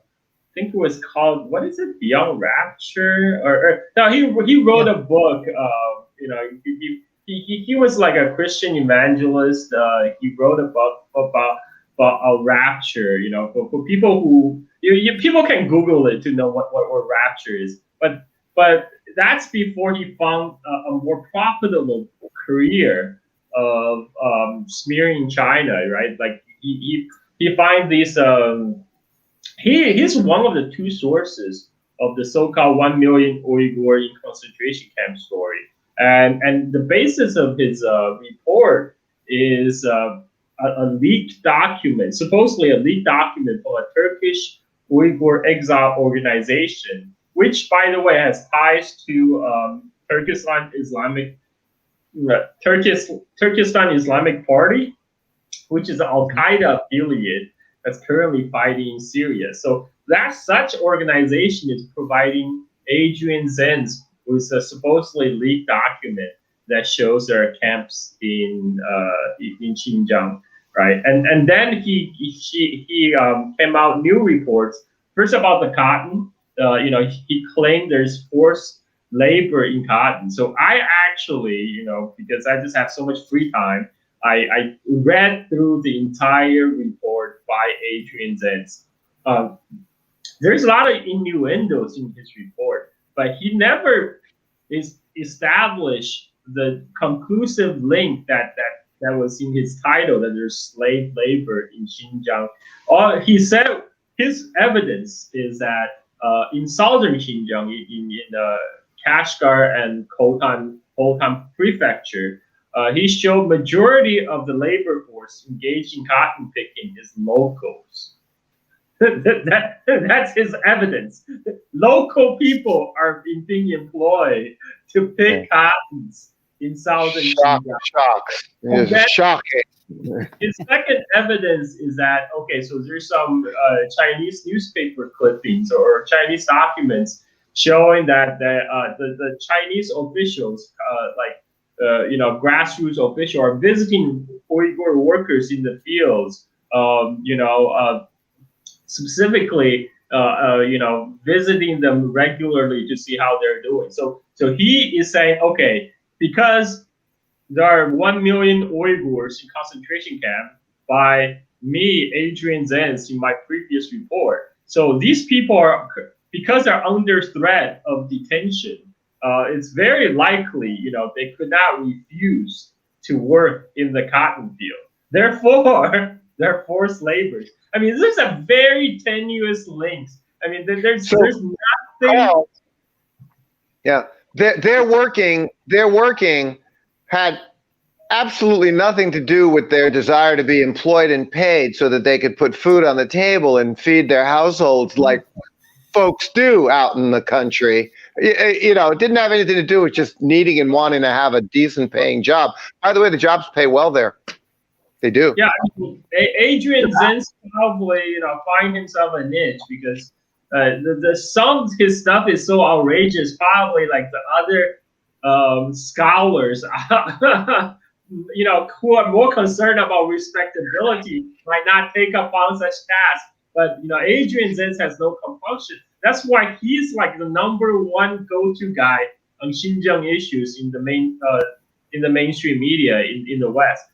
think it was called, what is it, Beyond Rapture, or no, he wrote a book. He was like a Christian evangelist. He wrote a book about a rapture. For people who people can Google it to know what rapture is. But that's before he found a more profitable career of smearing China, right? Like he find these. He's one of the two sources of the so-called 1 million Uyghur in concentration camp story. And the basis of his report is a leaked document, supposedly a leaked document from a Turkish Uyghur exile organization, which, by the way, has ties to Turkestan Islamic Party, which is an Al Qaeda affiliate that's currently fighting in Syria. So that such organization is providing Adrian Zenz with a supposedly leaked document that shows there are camps in Xinjiang, right? And then he came out new reports first about the cotton. He claimed there's forced labor in cotton. So I actually, because I just have so much free time, I read through the entire report by Adrian Zenz. There's a lot of innuendos in his report, but he never established the conclusive link that was in his title, that there's slave labor in Xinjiang. He said his evidence is that in southern Xinjiang, in Kashgar and Khotan prefecture, he showed majority of the labor force engaged in cotton picking is locals. That's his evidence. Local people are being employed to pick cottons in southern Xinjiang. It's shocking. His second evidence is that, okay, so there's some Chinese newspaper clippings or Chinese documents showing that the Chinese officials, grassroots officials, are visiting Uyghur workers in the fields, specifically, visiting them regularly to see how they're doing. So he is saying, okay, because there are 1 million Uyghurs in concentration camp by me, Adrian Zenz, in my previous report. So these people are, because they're under threat of detention, it's very likely, they could not refuse to work in the cotton field. Therefore, they're forced laborers. I mean, there's a very tenuous link. I mean, there's nothing. Yeah, their working had absolutely nothing to do with their desire to be employed and paid so that they could put food on the table and feed their households like folks do out in the country. It didn't have anything to do with just needing and wanting to have a decent paying job. By the way, the jobs pay well there. They do. Yeah, Adrian Zenz probably find himself a niche because his stuff is so outrageous. Probably like the other scholars, who are more concerned about respectability might not take up on such tasks. But Adrian Zenz has no compunction. That's why he's like the #1 go-to guy on Xinjiang issues in the mainstream media in the West.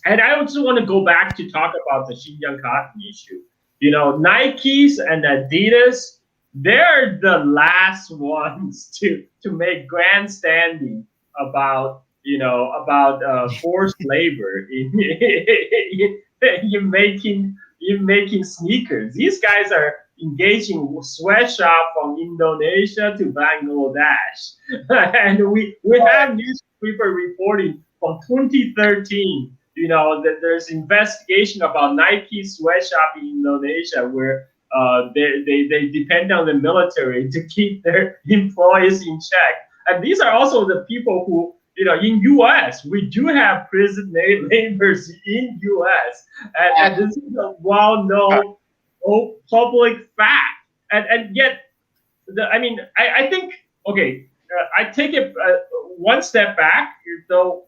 And I also want to go back to talk about the Xinjiang cotton issue. Nikes and Adidas, they're the last ones to make grandstanding about forced labor in making sneakers. These guys are engaging sweatshop from Indonesia to Bangladesh. And we have newspaper reporting from 2013, that there's investigation about Nike sweatshop in Indonesia where they depend on the military to keep their employees in check. And these are also the people who, in U.S. we do have prison laborers in U.S. And this is a well-known public fact. And yet, I think, okay, I take it one step back. Though,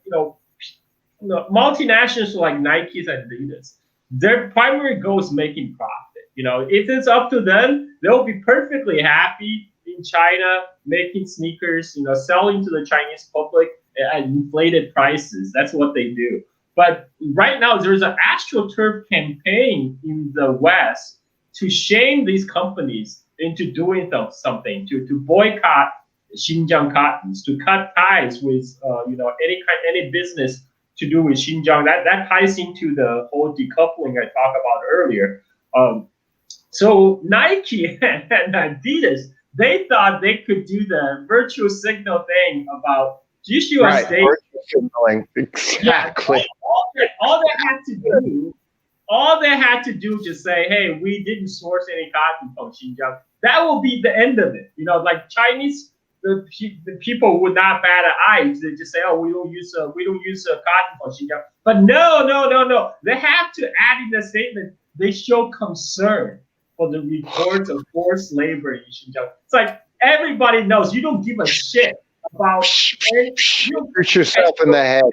multinationals like Nike and Adidas, their primary goal is making profit. If it's up to them, they'll be perfectly happy in China making sneakers, selling to the Chinese public at inflated prices. That's what they do. But right now, there's an AstroTurf campaign in the West to shame these companies into doing something, to boycott Xinjiang cottons, to cut ties with any business to do with Xinjiang. That ties into the whole decoupling I talked about earlier. So Nike and Adidas, they thought they could do the virtual signal thing about issue a statement. Virtual signaling, exactly. Yeah, all they had to do just say, hey, we didn't source any cotton from Xinjiang. That will be the end of it. Like Chinese, the people would not bat an eye. They just say, oh, we don't use cotton from Xinjiang. But no. They have to add in the statement. They show concern for the reports of forced labor in Xinjiang. It's like everybody knows you don't give a shit about. Shoot yourself in the head.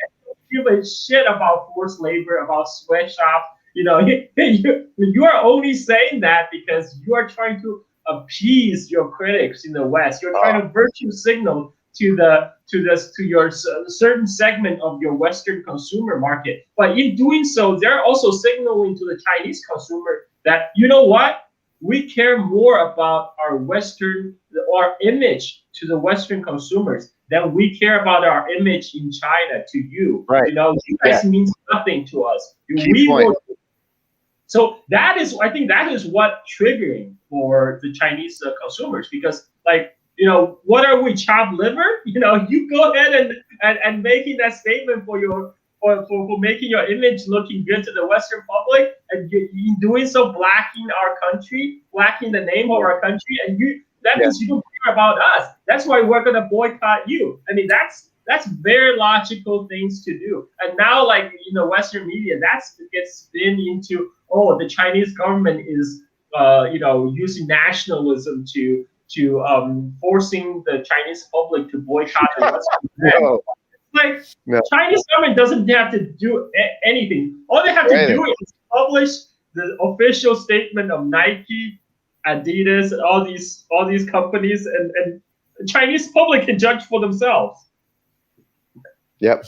Give a shit about forced labor, about sweatshop. You are only saying that because you are trying to appease your critics in the West. You're trying to virtue signal to your certain segment of your Western consumer market. But in doing so, they're also signaling to the Chinese consumer that, you know what? We care more about our image to the Western consumers than we care about our image in China to you. Right. You guys means nothing to us. So I think that is what triggering for the Chinese consumers, because what are we, chopped liver? You go ahead and making that statement for making your image looking good to the Western public, and you doing so blacking our country, blacking the name of our country, and that means you don't care about us. That's why we're gonna boycott you. That's very logical things to do. And now, in the Western media, that gets spun into, oh, the Chinese government is using nationalism to forcing the Chinese public to boycott the Western brand. Chinese government doesn't have to do anything. All they have to do is publish the official statement of Nike, Adidas, all these companies, and the Chinese public can judge for themselves. Yep.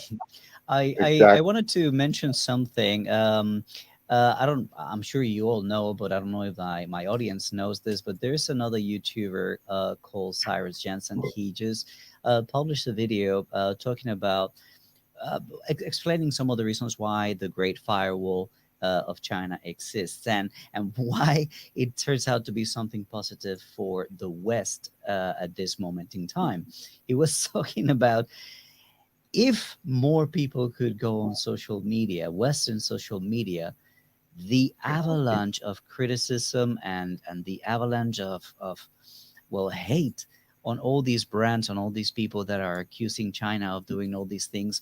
I wanted to mention something. I'm sure you all know, but I don't know if my audience knows this, but there's another YouTuber called Cyrus Jensen. He just published a video talking about explaining some of the reasons why the Great Firewall of China exists, and why it turns out to be something positive for the West at this moment in time. He was talking about, if more people could go on social media, Western social media, the avalanche of criticism and the avalanche of hate on all these brands, on all these people that are accusing China of doing all these things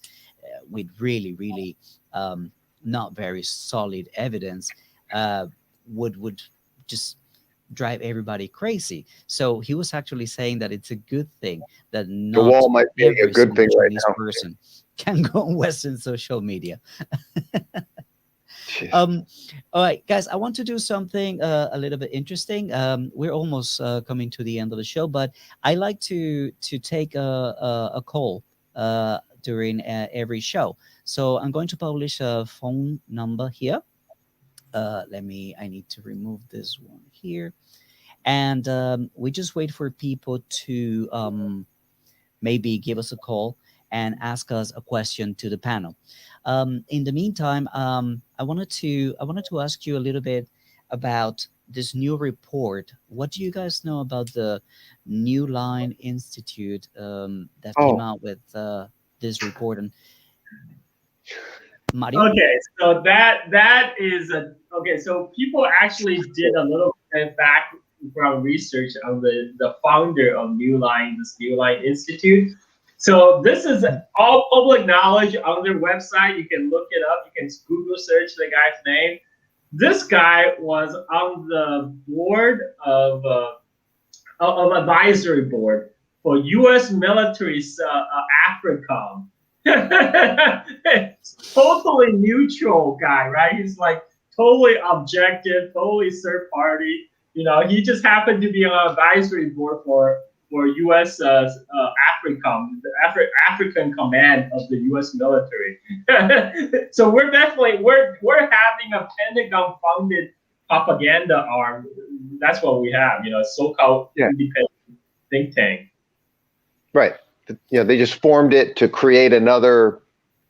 with really not very solid evidence, would just drive everybody crazy. So he was actually saying that it's a good thing that not the wall might be a good thing right Chinese now. person can go on Western social media. All right, guys, I want to do something a little bit interesting. We're almost coming to the end of the show, but I like to take a call during every show. So I'm going to publish a phone number here. I need to remove this one here. And we just wait for people to maybe give us a call and ask us a question to the panel. In the meantime, I wanted to ask you a little bit about this new report. What do you guys know about the New Line Institute that came Oh, out with this report? And Mario? Okay, so that is a okay. So people actually did a little background research on the founder of New Line, this New Line Institute. So this is all public knowledge on their website. You can look it up. You can Google search the guy's name. This guy was on the board of advisory board for U.S. military's AFRICOM. Totally neutral guy, right? He's like totally objective, totally third party. You know, he just happened to be on advisory board for U.S. AFRICOM, the African command of the U.S. military. So we're definitely we're having a Pentagon funded propaganda arm. That's what we have, you know, so-called independent think tank. right. You know, they just formed it to create another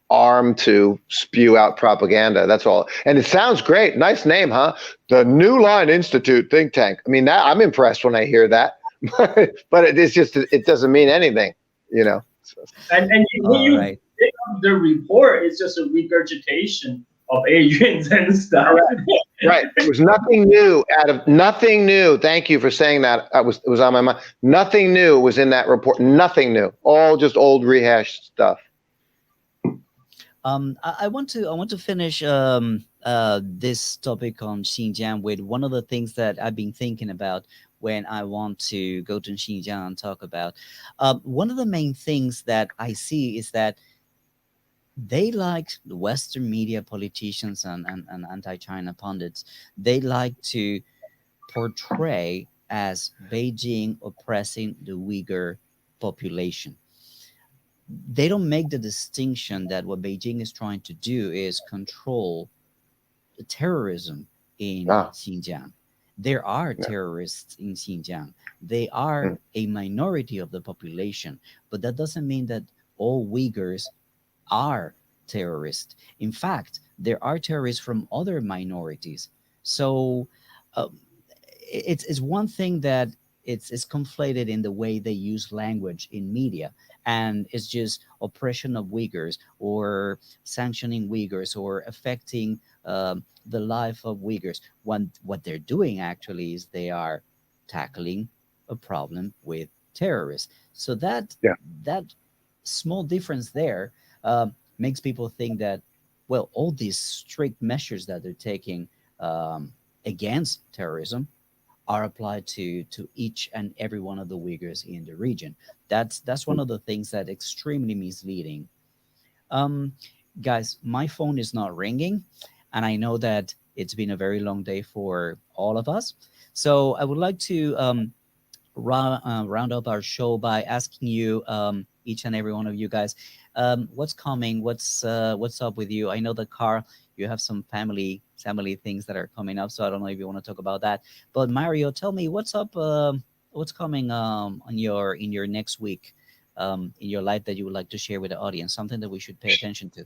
arm to spew out propaganda. That's all. And it sounds great. Nice name, huh? The New Line Institute think tank. I mean, I'm impressed when I hear that. But it's just, it doesn't mean anything, you know. And when you pick up the report, it's just a regurgitation of Adrian's and stuff. Right. There was nothing new nothing new. Thank you for saying that. It was on my mind. Nothing new was in that report. Nothing new. All just old rehashed stuff. I want to finish this topic on Xinjiang with one of the things that I've been thinking about when I want to go to Xinjiang and talk about. One of the main things that I see is that they like the Western media, politicians and anti-China pundits. They like to portray as Beijing oppressing the Uyghur population. They don't make the distinction that what Beijing is trying to do is control the terrorism in Xinjiang. There are terrorists in Xinjiang. They are a minority of the population, but that doesn't mean that all Uyghurs are terrorists. In fact, there are terrorists from other minorities. So it's one thing that it's conflated in the way they use language in media, and it's just oppression of Uyghurs or sanctioning Uyghurs or affecting the life of Uyghurs. What they're doing actually is they are tackling a problem with terrorists. So that small difference there makes people think that, well, all these strict measures that they're taking against terrorism are applied to each and every one of the Uyghurs in the region. That's one of the things that extremely misleading. Guys, my phone is not ringing, and I know that it's been a very long day for all of us. So I would like to round up our show by asking you, each and every one of you guys, what's coming? What's up with you? I know that Carl, you have some family things that are coming up, so I don't know if you want to talk about that. But Mario, tell me what's up. What's coming in your next week, in your life that you would like to share with the audience? Something that we should pay attention to.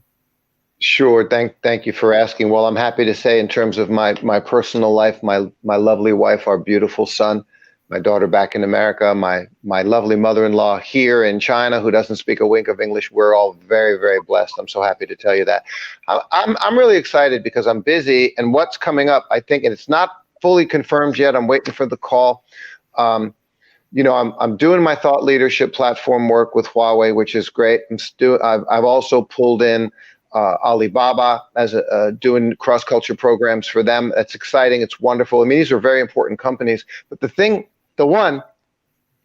Sure. Thank you for asking. Well, I'm happy to say, in terms of my personal life, my lovely wife, our beautiful son, my daughter back in America, my lovely mother-in-law here in China, who doesn't speak a wink of English. We're all very, very blessed. I'm so happy to tell you that. I'm really excited because I'm busy, and what's coming up, I think, and it's not fully confirmed yet. I'm waiting for the call. You know, I'm doing my thought leadership platform work with Huawei, which is great. I've also pulled in Alibaba as doing cross-culture programs for them. That's exciting. It's wonderful. I mean, these are very important companies. But the one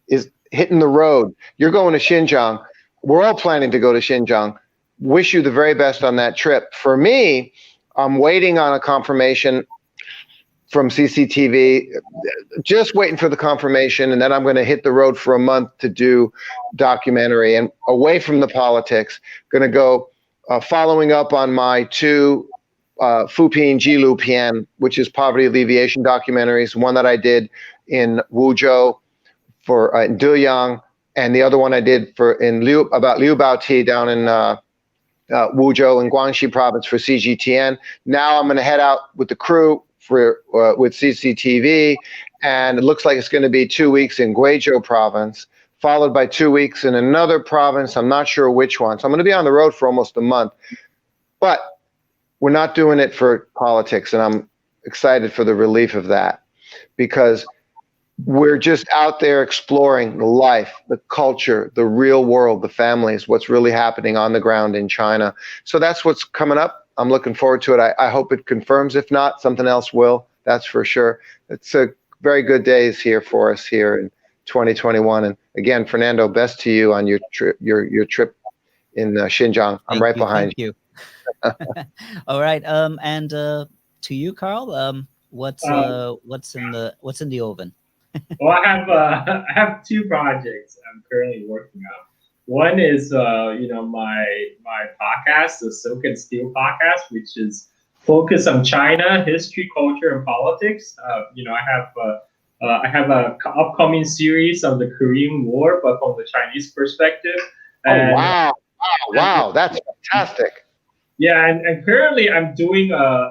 is hitting the road. You're going to Xinjiang. We're all planning to go to Xinjiang. Wish you the very best on that trip. For me, I'm waiting on a confirmation from CCTV, just waiting for the confirmation, and then I'm going to hit the road for a month to do documentary and away from the politics. Going to go following up on my two Fupian Jilu Pian, which is poverty alleviation documentaries. One that I did in Wuzhou for in Duyang, and the other one I did about Liu Baoti down in Wuzhou in Guangxi province for CGTN. Now I'm going to head out with the crew for with CCTV, and it looks like it's going to be 2 weeks in Guizhou province, followed by 2 weeks in another province. I'm not sure which one. So I'm going to be on the road for almost a month. But we're not doing it for politics, and I'm excited for the relief of that, because we're just out there exploring the life, the culture, the real world, the families, what's really happening on the ground in China. So that's what's coming up. I'm looking forward to it. I hope it confirms. If not, something else will. That's for sure. It's a very good days here for us here in 2021. And again, Fernando, best to you on your trip, your trip in Xinjiang. I'm right behind you. Thank you. All right. And to you, Carl. What's in the oven? Well, I have two projects I'm currently working on. One is my podcast, the Silk and Steel podcast, which is focused on China history, culture, and politics. I have a upcoming series on the Korean War, but from the Chinese perspective. And, wow, that's fantastic. Yeah, and currently I'm doing I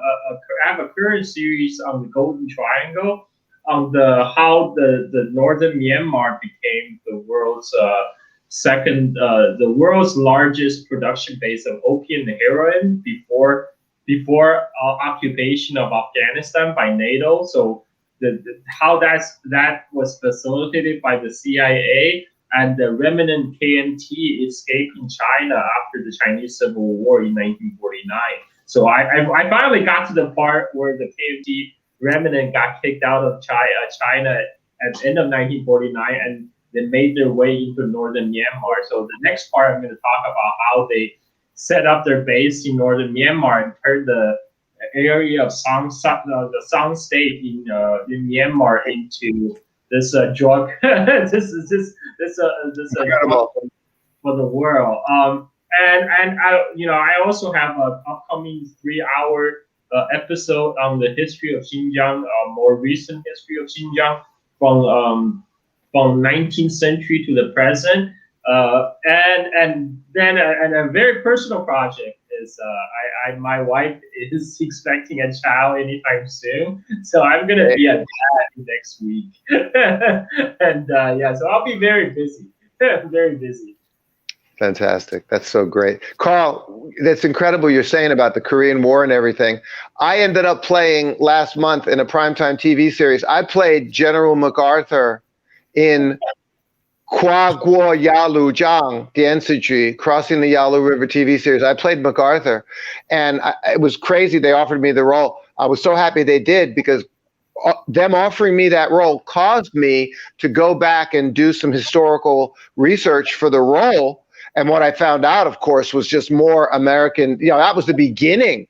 have a current series on the Golden Triangle, on how the northern Myanmar became the world's the world's largest production base of opium and heroin before occupation of Afghanistan by NATO. So how that was facilitated by the CIA, and the remnant KMT escaping China after the Chinese Civil War in 1949. So I finally got to the part where the KMT remnant got kicked out of China at the end of 1949, and they made their way into northern Myanmar. So the next part, I'm going to talk about how they set up their base in northern Myanmar and turned the area of the Sang state in Myanmar into this drug this drug for the world. And I also have an upcoming 3-hour episode on the history of Xinjiang, more recent history of Xinjiang from 19th century to the present. And then a very personal project is my wife is expecting a child anytime soon, so I'm gonna be a dad next week. And so I'll be very busy, very busy. Fantastic. That's so great. Carl, that's incredible you're saying about the Korean War and everything. I ended up playing last month in a primetime TV series. I played General MacArthur in Kwa Guo Yalu Zhang, the Crossing the Yalu River TV series. I played MacArthur, and it was crazy. They offered me the role. I was so happy they did, because them offering me that role caused me to go back and do some historical research for the role. And what I found out, of course, was just more American. That was the beginning.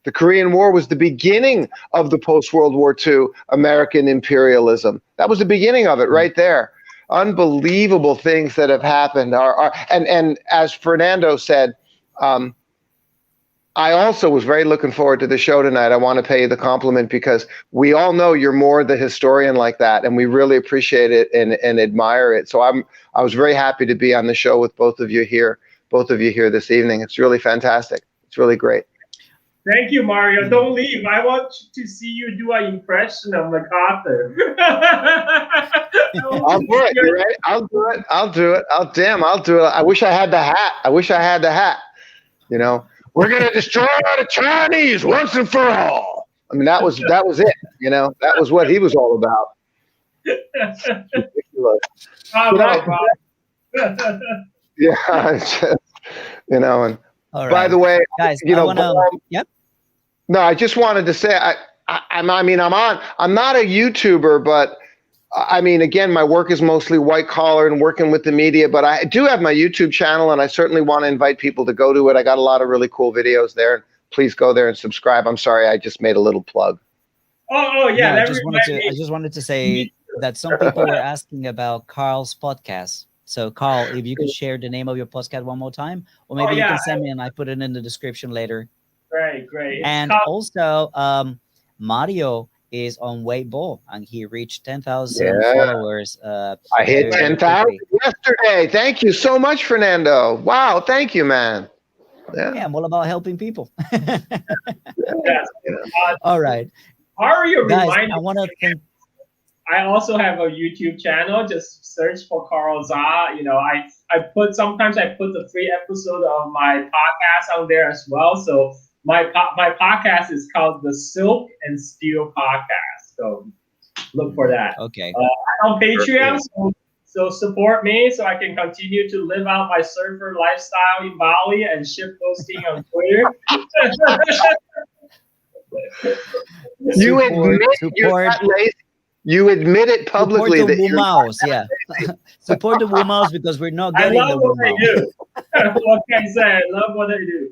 The Korean War was the beginning of the post-World War II American imperialism. That was the beginning of it right there. Unbelievable things that have happened and as Fernando said, I also was very looking forward to the show tonight. I want to pay you the compliment, because we all know you're more the historian like that, and we really appreciate it and admire it. So I was very happy to be on the show with both of you here this evening. It's really fantastic. It's really great. Thank you, Mario. Don't leave. I want to see you do an impression of MacArthur. I'll do it. You're right. I'll do it. I'll do it. I wish I had the hat. We're going to destroy the Chinese once and for all. I mean, that was it. That was what he was all about. Ridiculous. Yeah, it's just, and All right. by the way, guys, yep. No, I just wanted to say, I'm not a YouTuber, but I mean, again, my work is mostly white collar and working with the media, but I do have my YouTube channel, and I certainly want to invite people to go to it. I got a lot of really cool videos there. Please go there and subscribe. I'm sorry, I just made a little plug. Oh yeah. I just wanted to say that some people were asking about Carl's podcast. So Carl, if you could share the name of your podcast one more time, or maybe you can send me and I put it in the description later. Great. And also, Mario is on Weibo, and he reached 10,000 followers. I hit 10,000 yesterday. Thank you so much, Fernando. Wow, thank you, man. Yeah, I'm all about helping people. All right. Mario Guys, reminded I want to thank. I also have a YouTube channel. Just search for Carl Za. You know, I put sometimes I put the free episode of my podcast on there as well. So my podcast is called the Silk and Steel Podcast. So look for that. Okay. I'm on Patreon, Perfect. so support me so I can continue to live out my surfer lifestyle in Bali and ship posting on Twitter. You Support, admit you're support, not lazy. You admit it support publicly the that you're not WuMaos. Yeah. Support the WuMaos because we're not I getting love the what I WuMao. do. What can I say? I love what I do.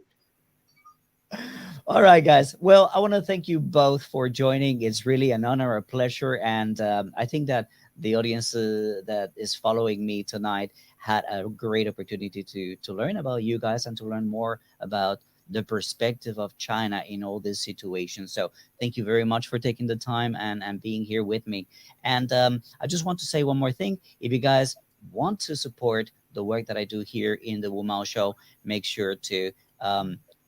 All right, guys. Well, I want to thank you both for joining. It's really an honor, a pleasure. And I think that the audience that is following me tonight had a great opportunity to learn about you guys and to learn more about the perspective of China in all this situation. So thank you very much for taking the time and being here with me. And I just want to say one more thing. If you guys want to support the work that I do here in the WuMao Show, make sure to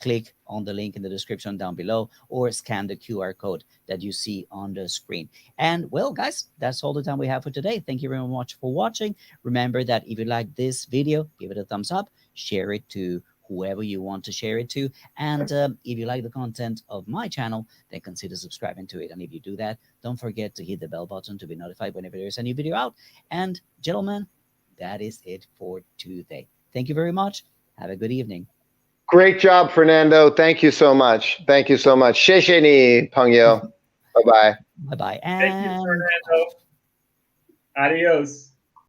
click on the link in the description down below or scan the QR code that you see on the screen. And well, guys, that's all the time we have for today. Thank you very much for watching. Remember that if you like this video, give it a thumbs up, share it to whoever you want to share it to. And if you like the content of my channel, then consider subscribing to it. And if you do that, don't forget to hit the bell button to be notified whenever there's a new video out. And gentlemen, that is it for today. Thank you very much. Have a good evening. Great job, Fernando. Thank you so much. Thank you so much. 谢谢你,朋友. Bye-bye. Bye-bye. Thank you, And Fernando. Adios.